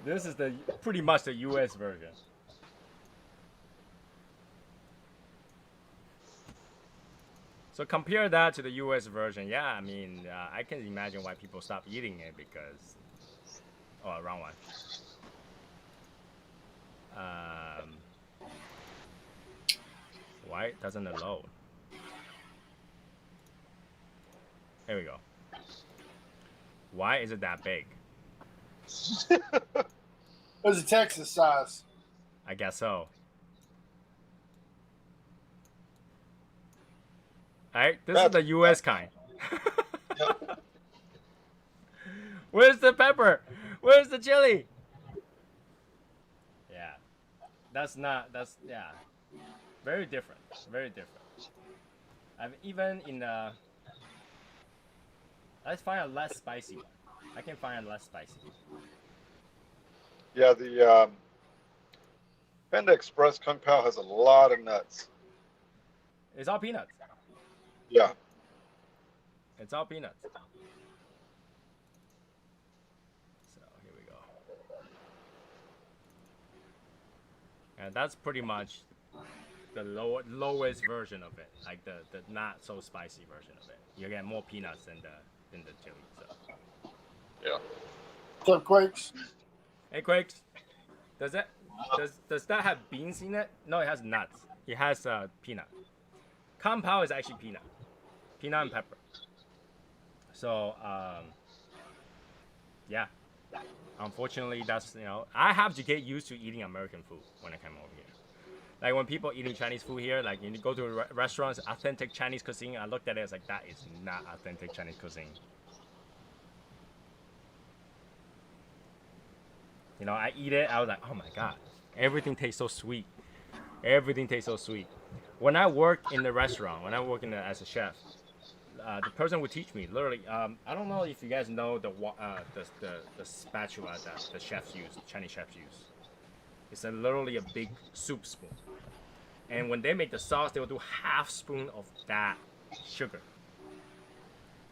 this is pretty much the US version. So compare that to the U.S. version. Yeah, I mean, I can imagine why people stop eating it because. Oh, wrong one. Why it doesn't it load? There we go. Why is it that big? It was a Texas size. I guess so. Alright, this is the US kind. Yep. Where's the pepper? Where's the chili? Yeah. That's very different. Very different. I've even in the let's find a less spicy one. I can find a less spicy one. Yeah, the Panda Express Kung Pao has a lot of nuts. It's all peanuts. Yeah. It's all peanuts. So here we go. And that's pretty much the lowest version of it, like the not so spicy version of it. You get more peanuts than the chili. So. Yeah. What's up, Quakes? Hey Quakes, does that have beans in it? No, it has nuts. It has peanut. Kung Pao is actually peanut and pepper. So yeah, unfortunately that's I have to get used to eating American food when I come over here. Like when people eating Chinese food here, like you go to restaurants, authentic Chinese cuisine, I looked at it, it's like that is not authentic Chinese cuisine. I eat it, I was like, oh my god, everything tastes so sweet. Everything tastes so sweet. When I work in the restaurant, as a chef, the person would teach me literally. I don't know if you guys know the spatula that the chefs use, Chinese chefs use. It's literally a big soup spoon, and when they make the sauce, they will do half spoon of that sugar.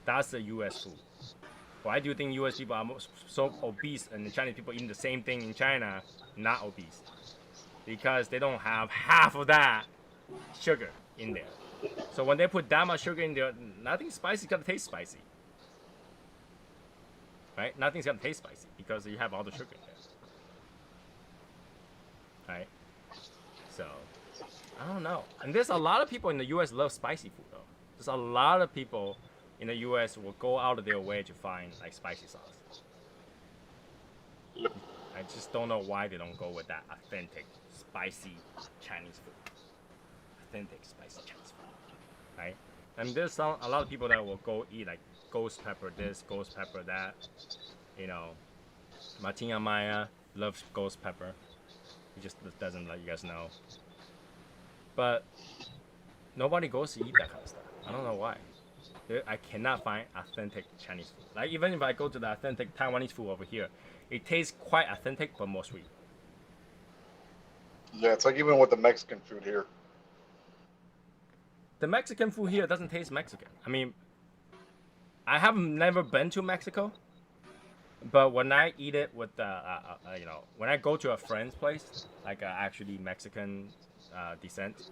That's the U.S. food. Why do you think U.S. people are so obese and the Chinese people eating the same thing in China not obese? Because they don't have half of that sugar in there. So when they put that much sugar in there, nothing spicy is gonna taste spicy. Right? Nothing's gonna taste spicy because you have all the sugar in there. Right? So, I don't know. And there's a lot of people in the U.S. love spicy food though. There's a lot of people in the U.S. will go out of their way to find like spicy sauce. I just don't know why they don't go with that authentic spicy Chinese food. Authentic spicy Chinese food, right? And there's a lot of people that will go eat like ghost pepper this, ghost pepper that. Martina Maya loves ghost pepper. He just doesn't let you guys know. But nobody goes to eat that kind of stuff. I don't know why. I cannot find authentic Chinese food. Like even if I go to the authentic Taiwanese food over here, it tastes quite authentic but more sweet. Yeah, it's like even with the Mexican food here. The Mexican food here doesn't taste Mexican. I mean, I have never been to Mexico, but when I eat it with when I go to a friend's place, like actually Mexican descent,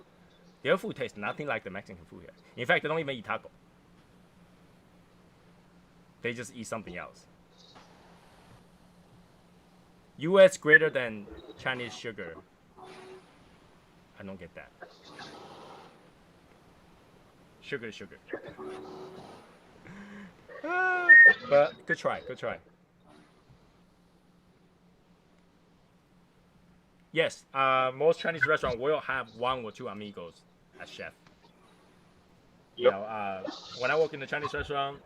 their food tastes nothing like the Mexican food here. In fact, they don't even eat taco. They just eat something else. U.S. greater than Chinese sugar. I don't get that. Sugar is sugar. But good try. Yes, most Chinese restaurants will have one or two amigos as chef. Yep. When I work in the Chinese restaurant,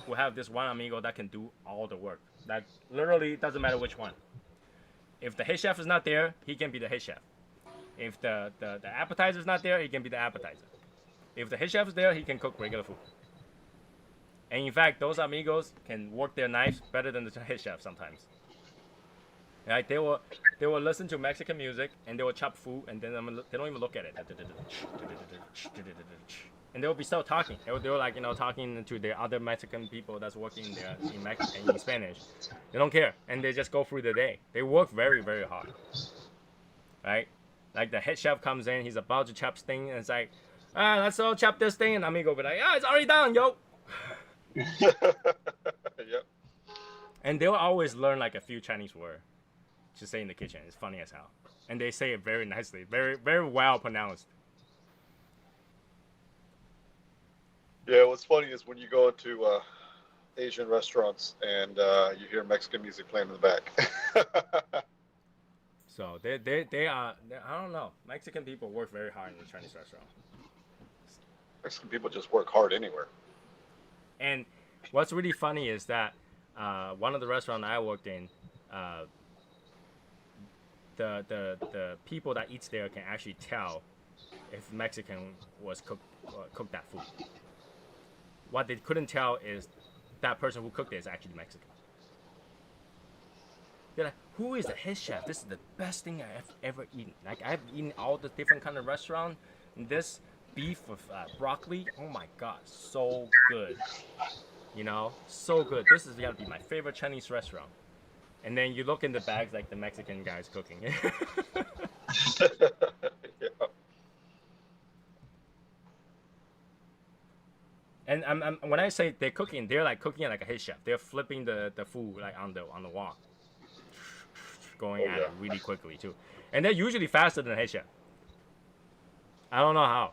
we have this one amigo that can do all the work. That literally doesn't matter which one. If the head chef is not there, he can be the head chef. If the appetizer is not there, he can be the appetizer. If the head chef is there, he can cook regular food. And in fact, those amigos can work their knives better than the head chef sometimes. Right? They will listen to Mexican music and they will chop food and then they don't even look at it. And they will be still talking. They were like talking to the other Mexican people that's working there in Spanish. They don't care and they just go through the day. They work very, very hard. Right? Like the head chef comes in, he's about to chop thing and it's like, Let's all chop this thing, and amigo will be like, it's already done, yo. Yep. And they'll always learn like a few Chinese words to say in the kitchen. It's funny as hell, and they say it very nicely, very very well pronounced. Yeah, what's funny is when you go into Asian restaurants and you hear Mexican music playing in the back. So they are. I don't know. Mexican people work very hard in the Chinese restaurant. Mexican people just work hard anywhere. And what's really funny is that one of the restaurants I worked in, the people that eats there can actually tell if Mexican was cooked that food. What they couldn't tell is that person who cooked it is actually Mexican. They're like, who is the head chef? This is the best thing I've ever eaten. Like, I've eaten all the different kind of restaurant. And this beef with broccoli, oh my god, so good. You know, so good. This is gotta be my favorite Chinese restaurant. And then you look in the bags like the Mexican guy's cooking. Yeah. And when I say they're cooking, they're like cooking like a head chef. They're flipping the food like on the wok, going at it really quickly too. And they're usually faster than a head chef. I don't know how.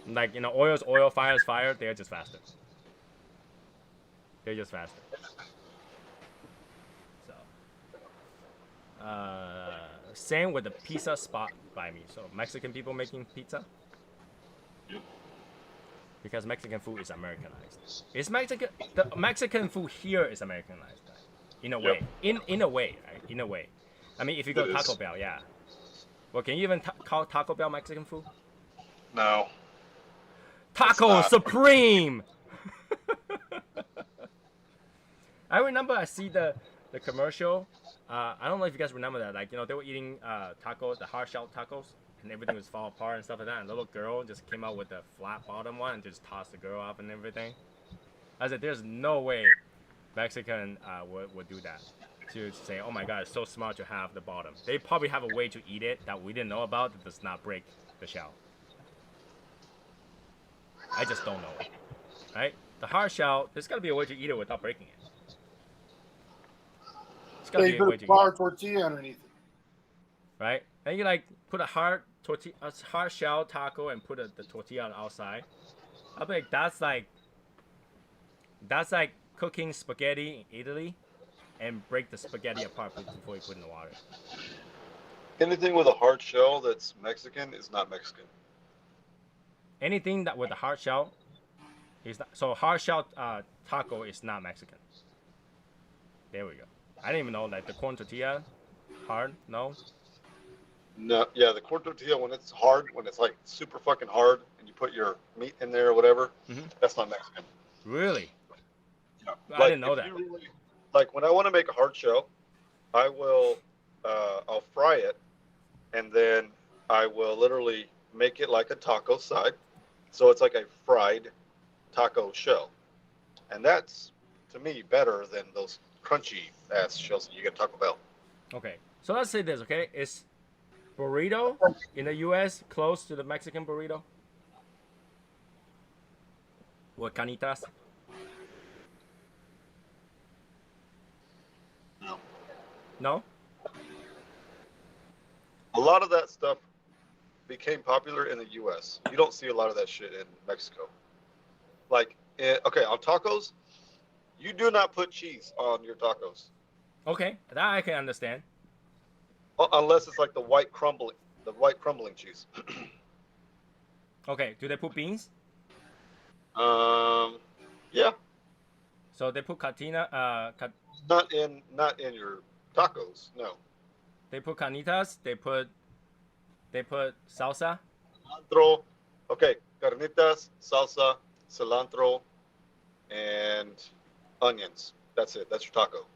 Like, you know, oil's oil, fire's fire. They're just faster. They're just faster. So, same with the pizza spot by me. So Mexican people making pizza. Because Mexican food is Americanized. It's Mexican. The Mexican food here is Americanized, right? In a way. In a way, right? In a way. I mean, if you go to Taco Bell, yeah. Well, can you even call Taco Bell Mexican food? No. Taco Supreme. I remember I see the commercial. I don't know if you guys remember that. Like, you know, they were eating tacos, the hard shell tacos, and everything was fall apart and stuff like that. And the little girl just came out with the flat bottom one and just tossed the girl up and everything. I said, there's no way Mexican would do that. To say, oh my god, it's so smart to have the bottom. They probably have a way to eat it that we didn't know about that does not break the shell. I just don't know. Right? The hard shell, there's gotta be a way to eat it without breaking it. There's gotta be a way to eat it. Tortilla underneath it. Right? And you like put a hard shell taco and put the tortilla on the outside. I'll be like, that's like cooking spaghetti in Italy and break the spaghetti apart before you put it in the water. Anything with a hard shell that's Mexican is not Mexican. Anything that with a hard shell is not. So hard shell taco is not Mexican. There we go. I didn't even know like the corn tortilla hard. No. No, yeah, the corn tortilla when it's hard, when it's like super fucking hard, and you put your meat in there or whatever, that's not Mexican. Really? No. I didn't know that. Like when I want to make a hard shell, I will, I'll fry it, and then I will literally make it like a taco side, so it's like a fried taco shell, and that's to me better than those crunchy ass shells that you get at Taco Bell. Okay, so let's say this. Okay, is burrito in the U.S. close to the Mexican burrito? What canitas? No? A lot of that stuff became popular in the U.S. You don't see a lot of that shit in Mexico. Like, okay, on tacos, you do not put cheese on your tacos. Okay, that I can understand. Unless it's like the white crumbling cheese. Okay, do they put beans? Yeah. So they put catina, Not in your tacos, no. they put carnitas, they put salsa. Cilantro, okay, carnitas, salsa, cilantro, and onions. That's it. That's your taco.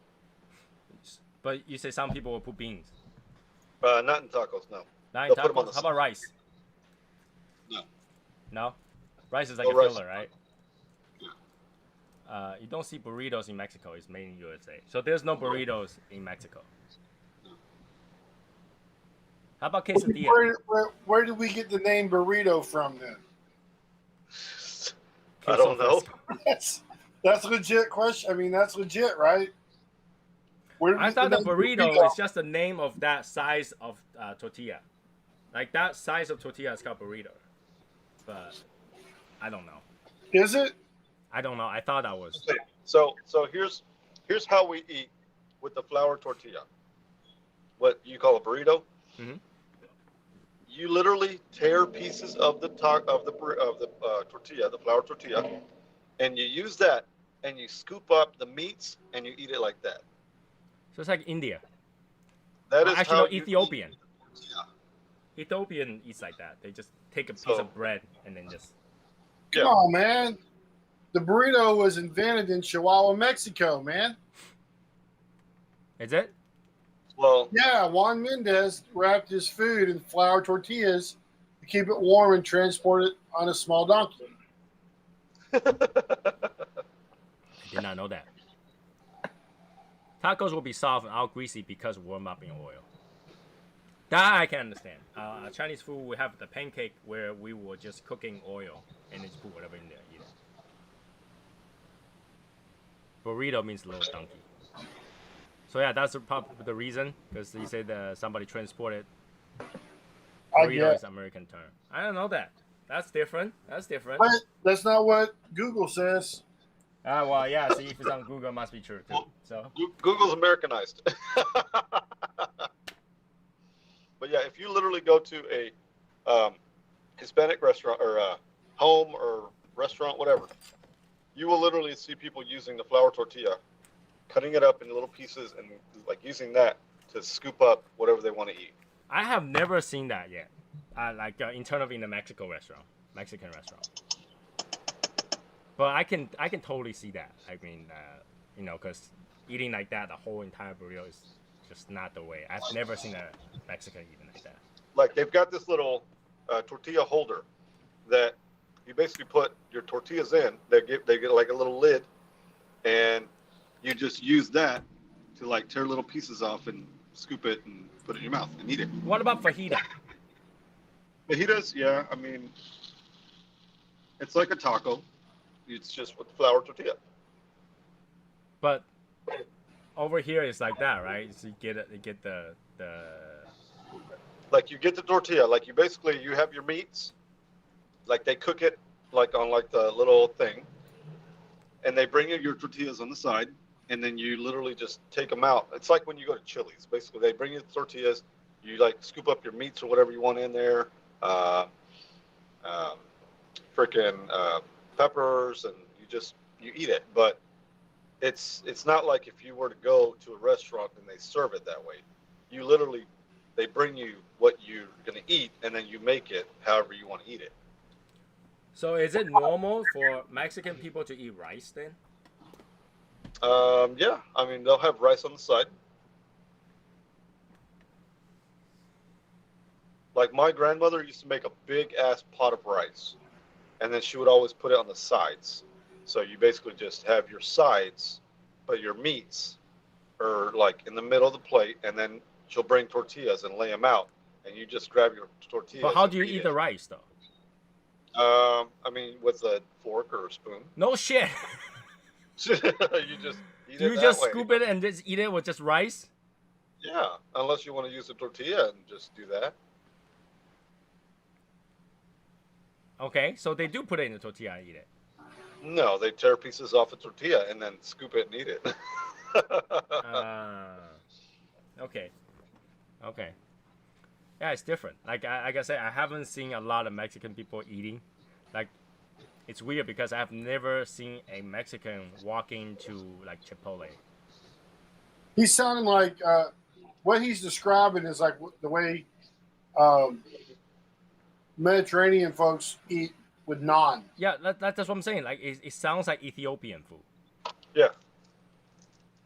But you say some people will put beans. Not in tacos, no. Not in They'll put 'em on tacos? the How about rice? No. No? Rice is like No a rice. filler, right? You don't see burritos in Mexico. It's mainly USA. So there's no burritos in Mexico. How about quesadilla? Where did we get the name burrito from then? I don't know. That's a legit question. I mean, that's legit, right? Where I did thought the name burrito is just the name of that size of tortilla. Like that size of tortilla is called burrito. But I don't know. Is it? I don't know. I thought that was. Okay, so here's how we eat with the flour tortilla. What you call a burrito? Mhm. You literally tear pieces of the tortilla, the flour tortilla, and you use that, and you scoop up the meats, and you eat it like that. So it's like India. That is Actually, how no, you Ethiopian. eat tortilla. Ethiopian eats like that. They just take a piece So- of bread and then just. Come on, man. The burrito was invented in Chihuahua, Mexico, man. Is it? Well, Yeah, Juan Mendez wrapped his food in flour tortillas to keep it warm and transport it on a small donkey. I did not know that. Tacos will be soft and all greasy because warm up in oil. That I can understand. Chinese food, we have the pancake where we were just cooking oil and just put whatever in there, eat it. Burrito means little donkey. So yeah, that's probably the reason, because you said somebody transported. I Burrito guess. is American term. I don't know that. That's different. That's different. But that's not what Google says. Well, yeah. See, if it's on Google, it must be true too. So Google's Americanized. But yeah, if you literally go to a Hispanic restaurant or a home or restaurant, whatever, you will literally see people using the flour tortilla, cutting it up into little pieces, and like using that to scoop up whatever they want to eat. I have never seen that yet. Internally in a Mexican restaurant. But I can totally see that. I mean, because eating like that, the whole entire burrito is just not the way. I've never seen a Mexican eating like that. Like they've got this little tortilla holder that you basically put your tortillas in. They get like a little lid, and you just use that to like tear little pieces off and scoop it and put it in your mouth and eat it. What about fajita? Fajitas, yeah, I mean, it's like a taco. It's just with flour tortilla. But over here it's like that, right? So you get the Like you get the tortilla, like you have your meats, like they cook it like on like the little thing, and they bring you your tortillas on the side, and then you literally just take them out. It's like when you go to Chili's. Basically, they bring you the tortillas, you like scoop up your meats or whatever you want in there, peppers, and you eat it. But it's not like if you were to go to a restaurant and they serve it that way. You literally, they bring you what you're gonna eat, and then you make it however you want to eat it. So is it normal for Mexican people to eat rice then? Yeah, I mean they'll have rice on the side. Like my grandmother used to make a big ass pot of rice, and then she would always put it on the sides. So you basically just have your sides, but your meats are like in the middle of the plate, and then she'll bring tortillas and lay them out, and you just grab your tortillas. But how do you and eat the rice though? I mean with a fork or a spoon. No shit. You just eat Do you it just that way. scoop it and just eat it with just rice? Yeah, unless you want to use a tortilla and just do that. Okay, so they do put it in the tortilla and eat it. No, they tear pieces off a tortilla and then scoop it and eat it. Okay. Yeah, it's different. Like I said, I haven't seen a lot of Mexican people eating. Like, it's weird because I've never seen a Mexican walk into like Chipotle. He's sounding like what he's describing is like the way Mediterranean folks eat with naan. Yeah, that's what I'm saying. Like, it sounds like Ethiopian food. Yeah.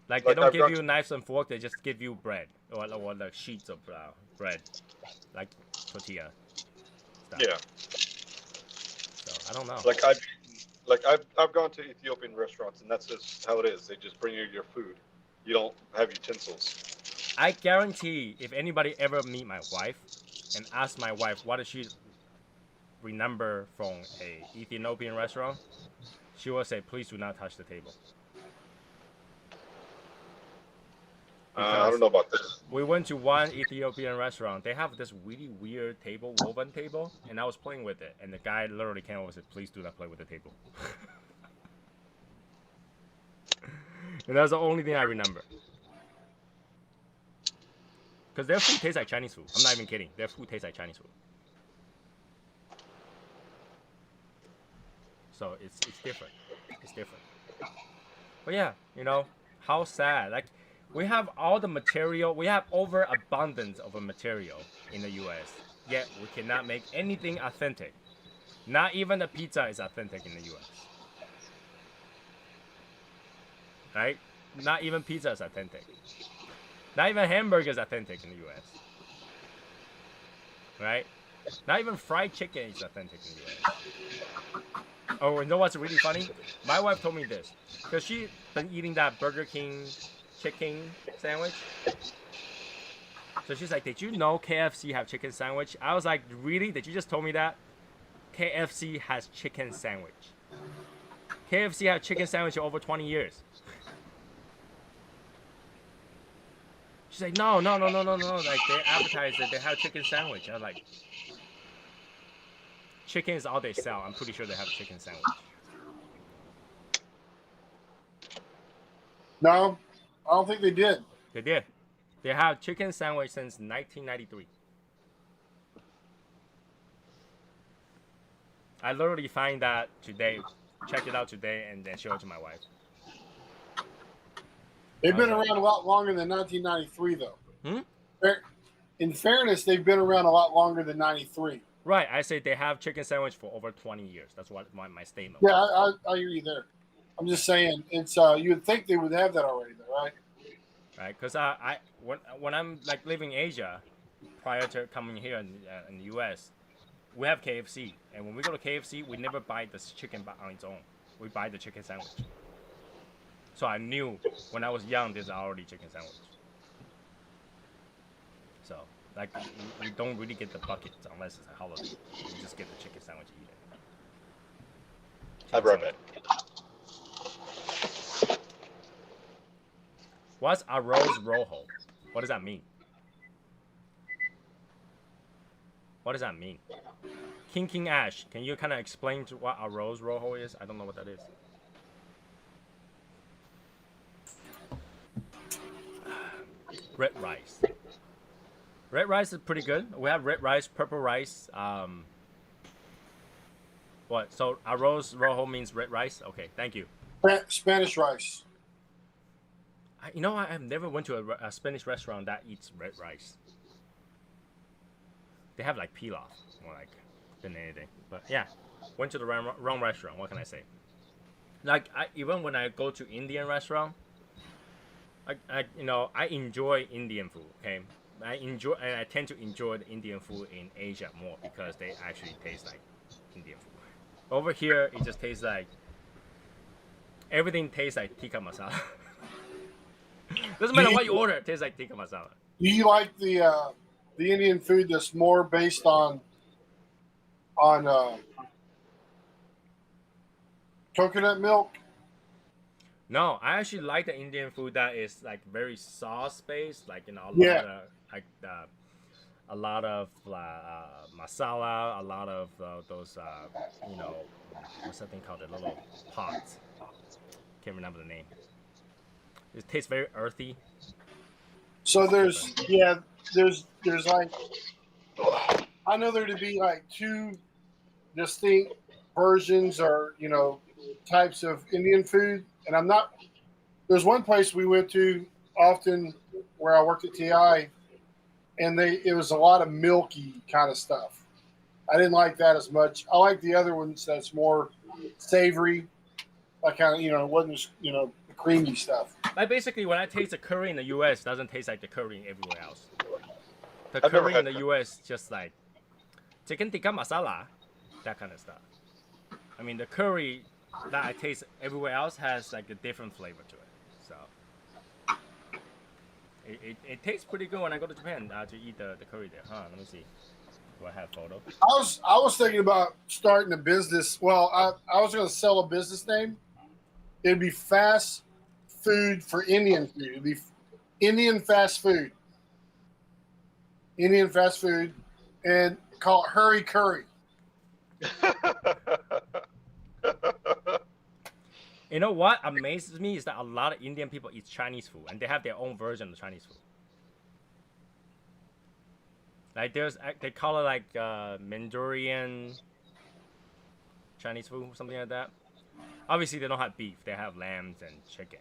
Like they Like don't I've give got you you. knives and fork. They just give you bread or like sheets of bread, like tortilla. Stuff. Yeah. So I don't know. I've gone to Ethiopian restaurants and that's just how it is. They just bring you your food. You don't have utensils. I guarantee if anybody ever meet my wife and ask my wife what does she remember from a Ethiopian restaurant, she will say, "Please do not touch the table." I don't know about this. We went to one Ethiopian restaurant. They have this really weird table, woven table, and I was playing with it, and the guy literally came over and said, "Please do not play with the table." And that's the only thing I remember. Because their food tastes like Chinese food. I'm not even kidding. Their food tastes like Chinese food. So it's different. It's different. But yeah, you know, how sad. Like, we have all the material. We have overabundance of a material in the U.S. Yet we cannot make anything authentic. Not even the pizza is authentic in the U.S. Right? Not even pizza is authentic. Not even hamburger is authentic in the U.S. Right? Not even fried chicken is authentic in the U.S. Oh, you know what's really funny? My wife told me this. Because she's been eating that Burger King chicken sandwich. So she's like, did you know KFC have chicken sandwich? I was like, really? Did you just tell me that? KFC has chicken sandwich. KFC had chicken sandwich for over 20 years. She's like, no. Like, they advertise that they have chicken sandwich. I was like, chicken is all they sell. I'm pretty sure they have chicken sandwich. No, I don't think they did. They did. They have chicken sandwich since 1993. I literally find that today, checked it out today, and then showed it to my wife. They've been around a lot longer than 1993, though. In fairness, they've been around a lot longer than 93. Right, I say they have chicken sandwich for over 20 years. That's what my statement Yeah, was. I hear you there. I'm just saying, it's you would think they would have that already, though, right? Right, because when I'm like living in Asia, prior to coming here in the U.S., we have KFC, and when we go to KFC, we never buy the chicken on its own. We buy the chicken sandwich. So I knew when I was young, there's already chicken sandwich. So like we don't really get the buckets unless it's a holiday. We just get the chicken sandwich and eat it. I've read it. What's arroz rojo? What does that mean? What does that mean? King Ash, can you kind of explain to what arroz rojo is? I don't know what that is. Red rice. Red rice is pretty good. We have red rice, purple rice. What? So arroz rojo means red rice? Okay, thank you. Spanish rice. You know, I've never went to a Spanish restaurant that eats red rice. They have like pilaf, more like than anything. But yeah, went to the wrong restaurant. What can I say? Like even when I go to Indian restaurant, I enjoy Indian food. Okay, I tend to enjoy the Indian food in Asia more because they actually taste like Indian food. Over here, it just tastes like everything tastes like tikka masala. Doesn't matter what you order, it tastes like tikka masala. Do you like the Indian food that's more based on coconut milk? No, I actually like the Indian food that is like very sauce based, like a lot of masala, a lot of those what's that thing called? The little pots. Can't remember the name. It tastes very earthy. So there's like, I know there to be like two distinct versions or types of Indian food, and I'm not. There's one place we went to often where I worked at TI, and it was a lot of milky kind of stuff. I didn't like that as much. I like the other ones that's more savory, like kind of wasn't just the creamy stuff. Like basically, when I taste the curry in the U.S., it doesn't taste like the curry everywhere else. The curry in the U.S. just like chicken tikka masala, that kind of stuff. I mean, the curry that I taste everywhere else has like a different flavor to it. So it tastes pretty good when I go to Japan to eat the curry there. Let me see. Do I have photos? I was thinking about starting a business. Well, I was going to sell a business name. It'd be fast food for Indian food. It'd be Indian fast food. Indian fast food, and call it Hurry Curry. You know what amazes me is that a lot of Indian people eat Chinese food, and they have their own version of Chinese food. Like they call it like Manchurian Chinese food, something like that. Obviously, they don't have beef; they have lambs and chicken.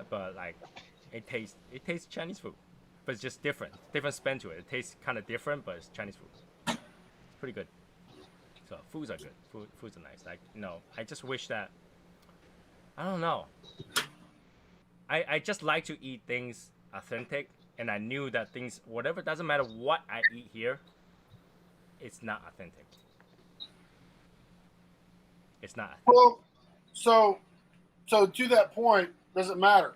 But like, it tastes Chinese food, but it's just different spin to it. It tastes kind of different, but it's Chinese food. It's pretty good. So foods are good. Foods are nice. Like I just wish that. I don't know. I just like to eat things authentic, and I knew that things, whatever, doesn't matter what I eat here, it's not authentic. It's not authentic. Well, so to that point, does it matter?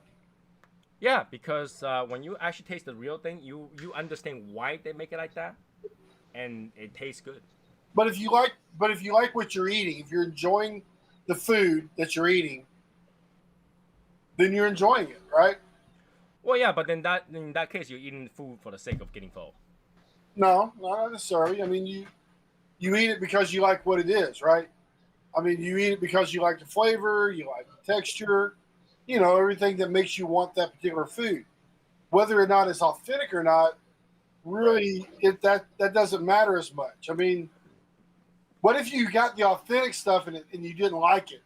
Yeah, because when you actually taste the real thing, you understand why they make it like that, and it tastes good. But if you like what you're eating, if you're enjoying the food that you're eating, then you're enjoying it, right? Well, yeah, but then in that case, you're eating food for the sake of getting full. No, not necessarily. I mean, you eat it because you like what it is, right? I mean, you eat it because you like the flavor, you like the texture, everything that makes you want that particular food. Whether or not it's authentic or not, really, that doesn't matter as much. I mean, what if you got the authentic stuff and you didn't like it,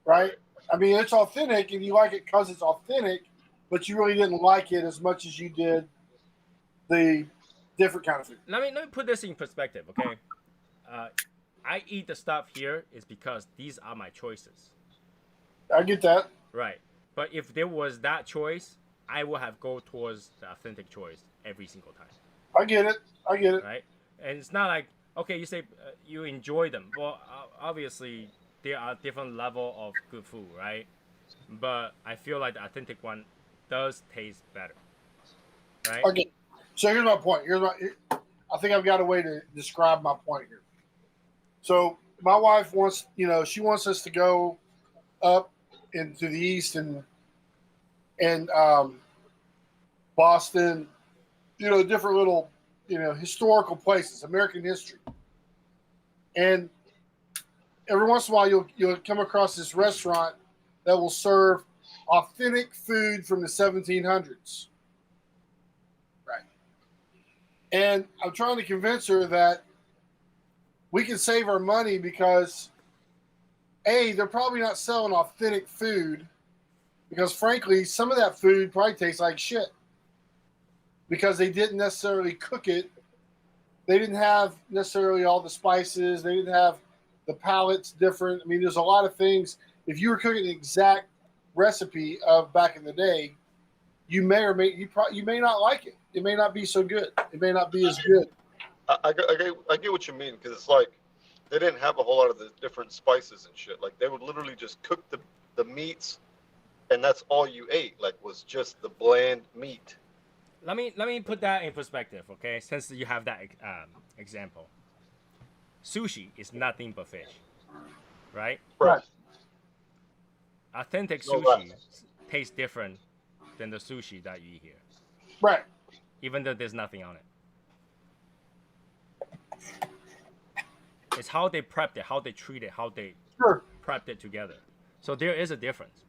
right? I mean, it's authentic and you like it because it's authentic, but you really didn't like it as much as you did the different kind of food. Let me put this in perspective, okay? I eat the stuff here is because these are my choices. I get that. Right. But if there was that choice, I would have go towards the authentic choice every single time. I get it. Right? And it's not like, okay, you say you enjoy them. Well, obviously, there are different level of good food, right? But I feel like the authentic one does taste better. Right? Okay. So here's my point. I think I've got a way to describe my point here. So my wife wants, she wants us to go up into the east and Boston, different little, historical places, American history. And every once in a while, you'll come across this restaurant that will serve authentic food from the 1700s. Right. And I'm trying to convince her that we can save our money because, A, they're probably not selling authentic food because, frankly, some of that food probably tastes like shit because they didn't necessarily cook it. They didn't have necessarily all the spices. They didn't have the palate's different. I mean, there's a lot of things. If you were cooking the exact recipe of back in the day, you may not like it. It may not be so good. It may not be as good. I get what you mean, because it's like they didn't have a whole lot of the different spices and shit. Like they would literally just cook the meats, and that's all you ate. Like was just the bland meat. Let me put that in perspective, okay? Since you have that example, sushi is nothing but fish, right? Right. Authentic sushi tastes different than the sushi that you eat here, right? Even though there's nothing on it. It's how they prepped it, how they treat it, how they prepped it together. So there is a difference.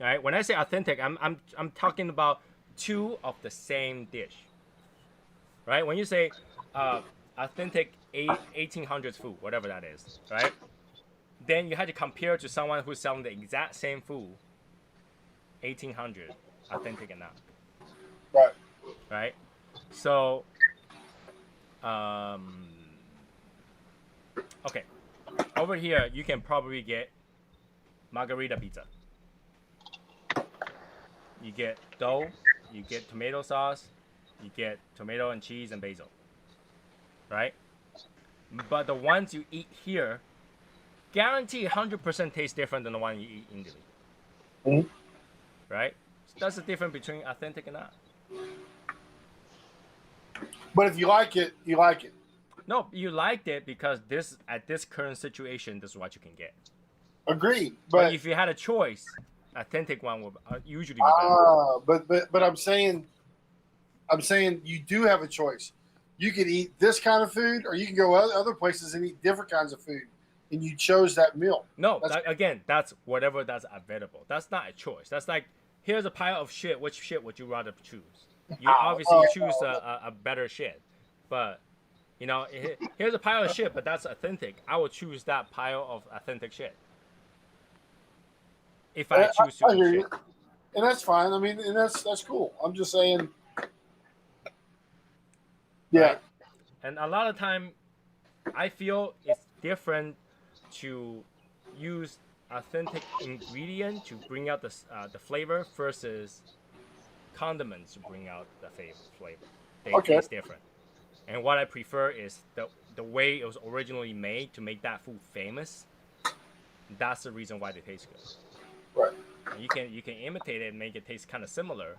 All right? When I say authentic, I'm talking about two of the same dish. Right? When you say authentic 1800s food, whatever that is, right? Then you have to compare to someone who's selling the exact same food, 1800, authentic or not. Right. Right? So okay, over here you can probably get margarita pizza. You get dough, you get tomato sauce, you get tomato and cheese and basil, right? But the ones you eat here, guarantee 100% taste different than the one you eat in Italy. Mm-hmm. Right? So that's the difference between authentic and not. But if you like it, you like it. No, you liked it because at this current situation, this is what you can get. Agreed. But But if you had a choice, authentic one would usually be better. but I'm saying you do have a choice. You could eat this kind of food, or you can go other places and eat different kinds of food, and you chose that meal. No, again, that's whatever that's available. That's not a choice. That's like, here's a pile of shit. Which shit would you rather choose? You obviously choose a better shit, but you know, here's a pile of shit, but that's authentic. I would choose that pile of authentic shit if I choose to I eat hear shit. you. And that's fine. I mean, and that's cool. I'm just saying. Yeah. Right? And a lot of time, I feel it's different to use authentic ingredient to bring out the flavor versus condiments to bring out the flavor. They taste different. And what I prefer is the way it was originally made to make that food famous. That's the reason why they taste good. Right. And you can imitate it and make it taste kind of similar,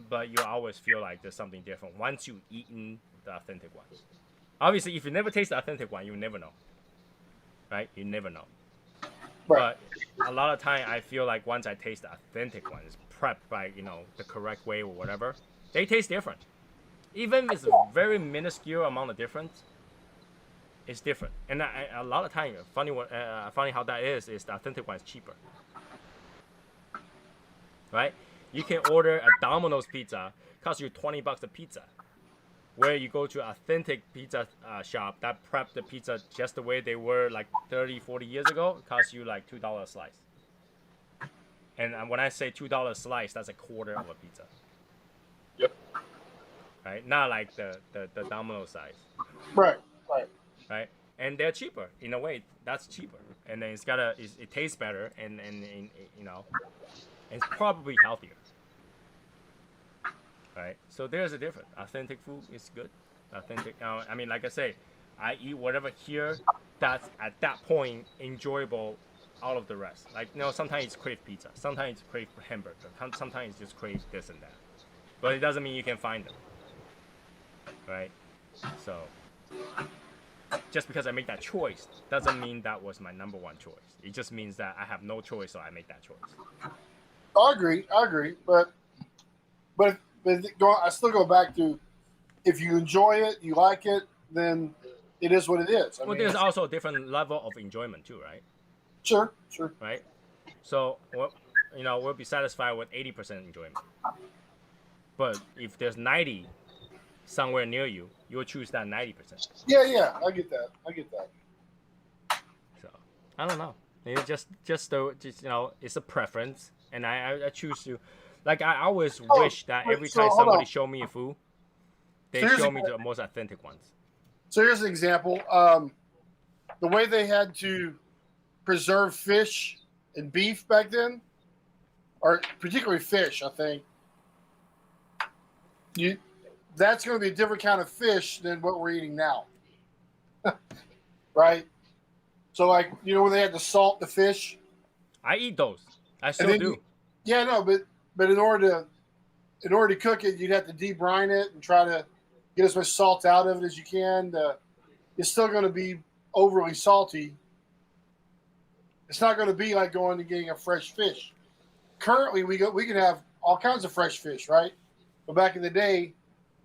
but you always feel like there's something different once you've eaten the authentic one. Obviously, if you never taste the authentic one, you never know. Right? You never know. Right. But a lot of time, I feel like once I taste the authentic one, it's prepped by, you know, the correct way or whatever, they taste different. Even if it's a very minuscule amount of difference, it's different. And a lot of time, funny how that is the authentic one is cheaper. Right? You can order a Domino's pizza, costs you $20 a pizza. Where you go to authentic pizza shop that prep the pizza just the way they were like 30, 40 years ago, it costs you like $2 a slice. And when I say $2 a slice, that's a quarter of a pizza. Yep. Right? Not like the Domino size. Right. Right? And they're cheaper. In a way, that's cheaper. And then it tastes better and you know, it's probably healthier. Right? So there's a difference. Authentic food is good. Authentic. I mean, like I say, I eat whatever here that's at that point enjoyable out of the rest. Like, you know, sometimes it's crave pizza. Sometimes it's crave hamburger. Sometimes it's just crave this and that. But it doesn't mean you can find them. Right? So, just because I make that choice doesn't mean that was my number one choice. It just means that I have no choice, so I make that choice. I agree. But I still go back to, if you enjoy it, you like it, then it is what it is. I mean, there's also a different level of enjoyment too, right? Sure. Right? So, we'll be satisfied with 80% enjoyment. But if there's 90 somewhere near you, you'll choose that 90%. Yeah, I get that. So, I don't know. It's just you know, it's a preference, and I choose to. Like, I always wish that every time somebody show me a food, they show me the most authentic ones. So here's an example. The way they had to preserve fish and beef back then, or particularly fish, I think, that's going to be a different kind of fish than what we're eating now. Right? So, like, you know, when they had to salt the fish? I eat those. I still do. But in order to cook it, you'd have to debrine it and try to get as much salt out of it as you can. It's still going to be overly salty. It's not going to be like going and getting a fresh fish. Currently, we can have all kinds of fresh fish, right? But back in the day,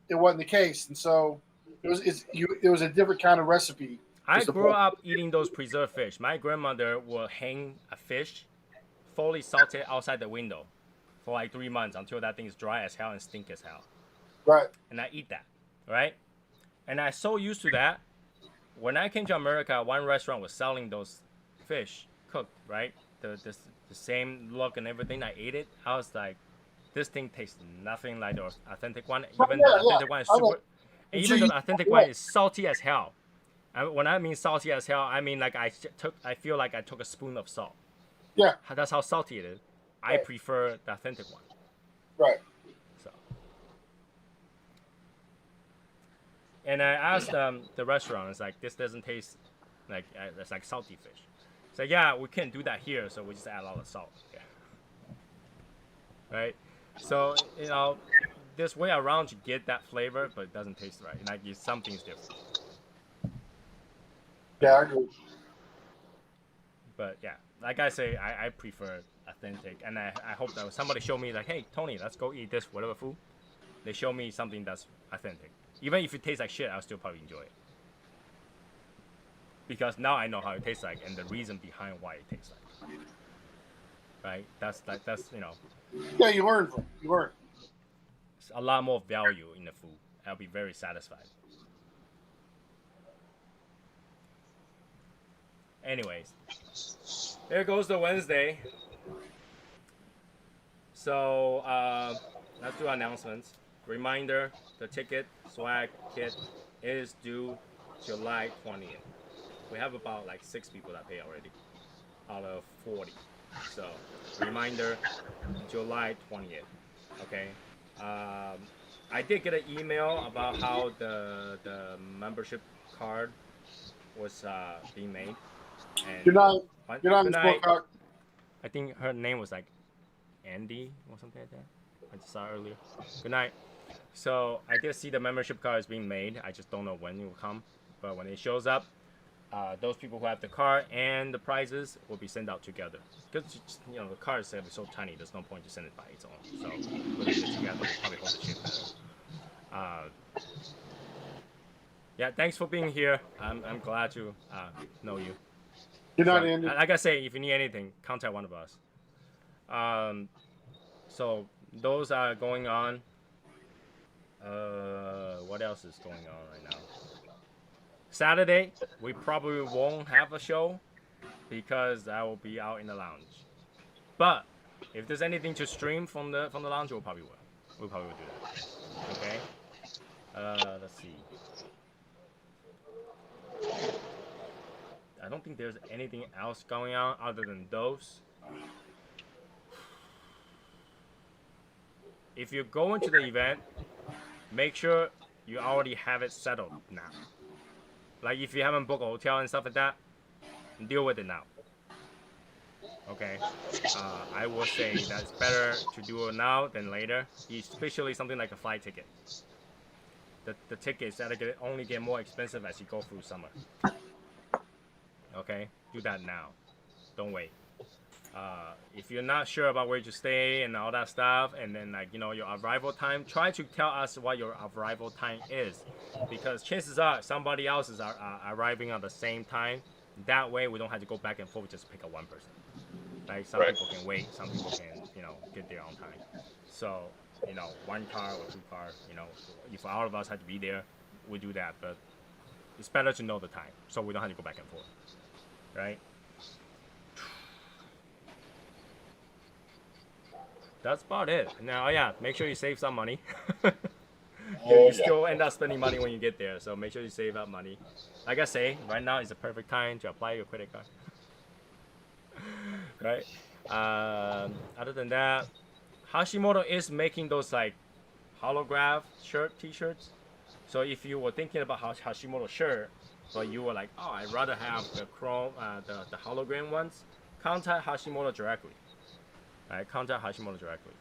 it wasn't the case, and so it was a different kind of recipe. I grew up eating those preserved fish. My grandmother will hang a fish fully salted outside the window for like 3 months until that thing is dry as hell and stink as hell. Right. And I eat that, right? And I'm so used to that. When I came to America, one restaurant was selling those fish cooked, right? The same look and everything. I ate it. I was like, this thing tastes nothing like the authentic one. Even the authentic one is super. Even though the authentic one is salty as hell. When I mean salty as hell, I mean like I feel like I took a spoon of salt. Yeah. That's how salty it is. I prefer the authentic one. Right. So. And I asked the restaurant, it's like, this doesn't taste like, it's like salty fish. It's like, yeah, we can't do that here, so we just add a lot of salt. Yeah. Right? So, you know, there's way around to get that flavor, but it doesn't taste right. Like something's different. Yeah, I agree. But yeah, like I say, I prefer authentic, and I hope that somebody show me like, hey Tony, let's go eat this whatever food. They show me something that's authentic. Even if it tastes like shit, I'll still probably enjoy it. Because now I know how it tastes like and the reason behind why it tastes like. Right? That's you know. Yeah, you learn from it. You learn. A lot more value in the food. I'll be very satisfied. Anyways, there goes the Wednesday. So let's do announcements. Reminder: the ticket swag kit is due July 20th. We have about like 6 people that pay already, out of 40. So reminder: July 20th. Okay. I did get an email about how the membership card was being made. And Good night. what? Good night, Good Miss night. Wilcox. I think her name was like Andy or something like that. I just saw earlier. Good night. So I did see the membership card is being made. I just don't know when it will come. But when it shows up, those people who have the card and the prizes will be sent out together. Because you know the card is so tiny, there's no point to send it by its own. So putting it together will probably hold the shit better. Yeah, thanks for being here. I'm glad to know you. Good night, So, Andy. like I say, if you need anything, contact one of us. So those are going on. What else is going on right now? Saturday, we probably won't have a show because I will be out in the lounge. But if there's anything to stream from the lounge, we'll probably will. We'll probably will do that. Okay. Let's see. I don't think there's anything else going on other than those. If you're going to the event, make sure you already have it settled now. Like if you haven't booked a hotel and stuff like that, deal with it now. Okay. I will say that it's better to do it now than later, especially something like a flight ticket. The tickets that only get more expensive as you go through summer. Okay, do that now. Don't wait. If you're not sure about where to stay and all that stuff, and then like your arrival time, try to tell us what your arrival time is, because chances are somebody else is arriving at the same time. That way we don't have to go back and forth, just pick up one person. Like some people can wait, some people can get there on time. So one car or 2 cars. If all of us had to be there, we do that. But it's better to know the time, so we don't have to go back and forth. Right? That's about it. Now, yeah, make sure you save some money. You still end up spending money when you get there, so make sure you save up money. Like I say, right now is the perfect time to apply your credit card. Right? Other than that, Hashimoto is making those like holograph t-shirts. So if you were thinking about Hashimoto shirt, but you were like, oh, I'd rather have the chrome, the hologram ones, contact Hashimoto directly. Alright, contact Hashimoto directly.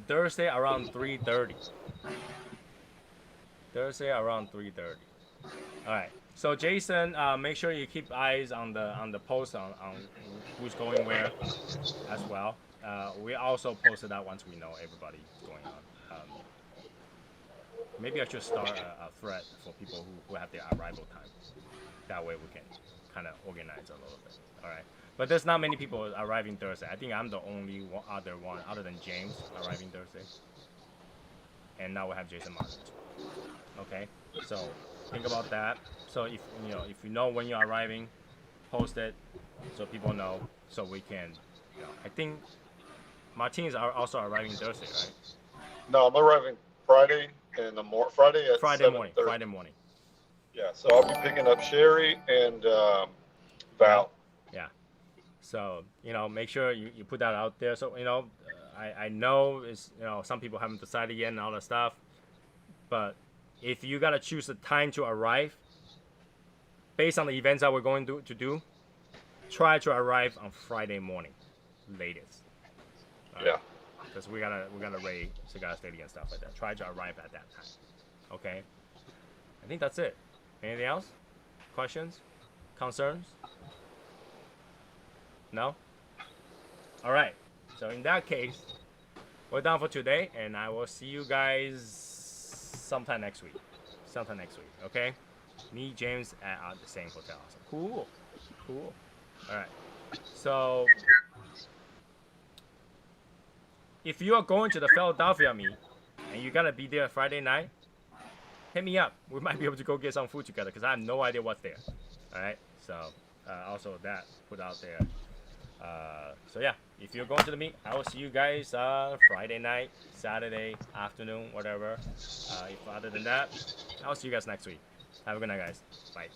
Thursday around 3:30. Alright. So Jason, make sure you keep eyes on the post on who's going where as well. We also posted that once we know everybody's going on. Maybe I should start a thread for people who have their arrival time. That way we can kind of organize a little bit. All right. But there's not many people arriving Thursday. I think I'm the only one other than James arriving Thursday. And now we have Jason Martin. Okay. So think about that. So if you know when you're arriving, post it so people know, so we can. I think Martin's are also arriving Thursday, right? No, I'm arriving Friday in the Friday at Friday morning. 7:30. Friday morning. Yeah, so I'll be picking up Sherry and Val. Yeah. So make sure you put that out there. So I know it's some people haven't decided yet and all that stuff, but if you gotta choose a time to arrive, based on the events that we're going to do, try to arrive on Friday morning, latest. Yeah. Because we're gonna raid Cigar City and stuff like that. Try to arrive at that time. Okay. I think that's it. Anything else? Questions? Concerns? No? All right. So in that case, we're done for today, and I will see you guys sometime next week. Okay? Me, James, at the same hotel. Cool. All right. So if you are going to the Philadelphia meet and you gotta be there Friday night, hit me up. We might be able to go get some food together because I have no idea what's there. All right. So also that put out there. So yeah, if you're going to the meet, I will see you guys Friday night, Saturday afternoon, whatever. If other than that, I'll see you guys next week. Have a good night, guys. Bye.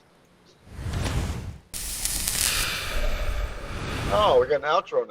Oh, we got an outro now.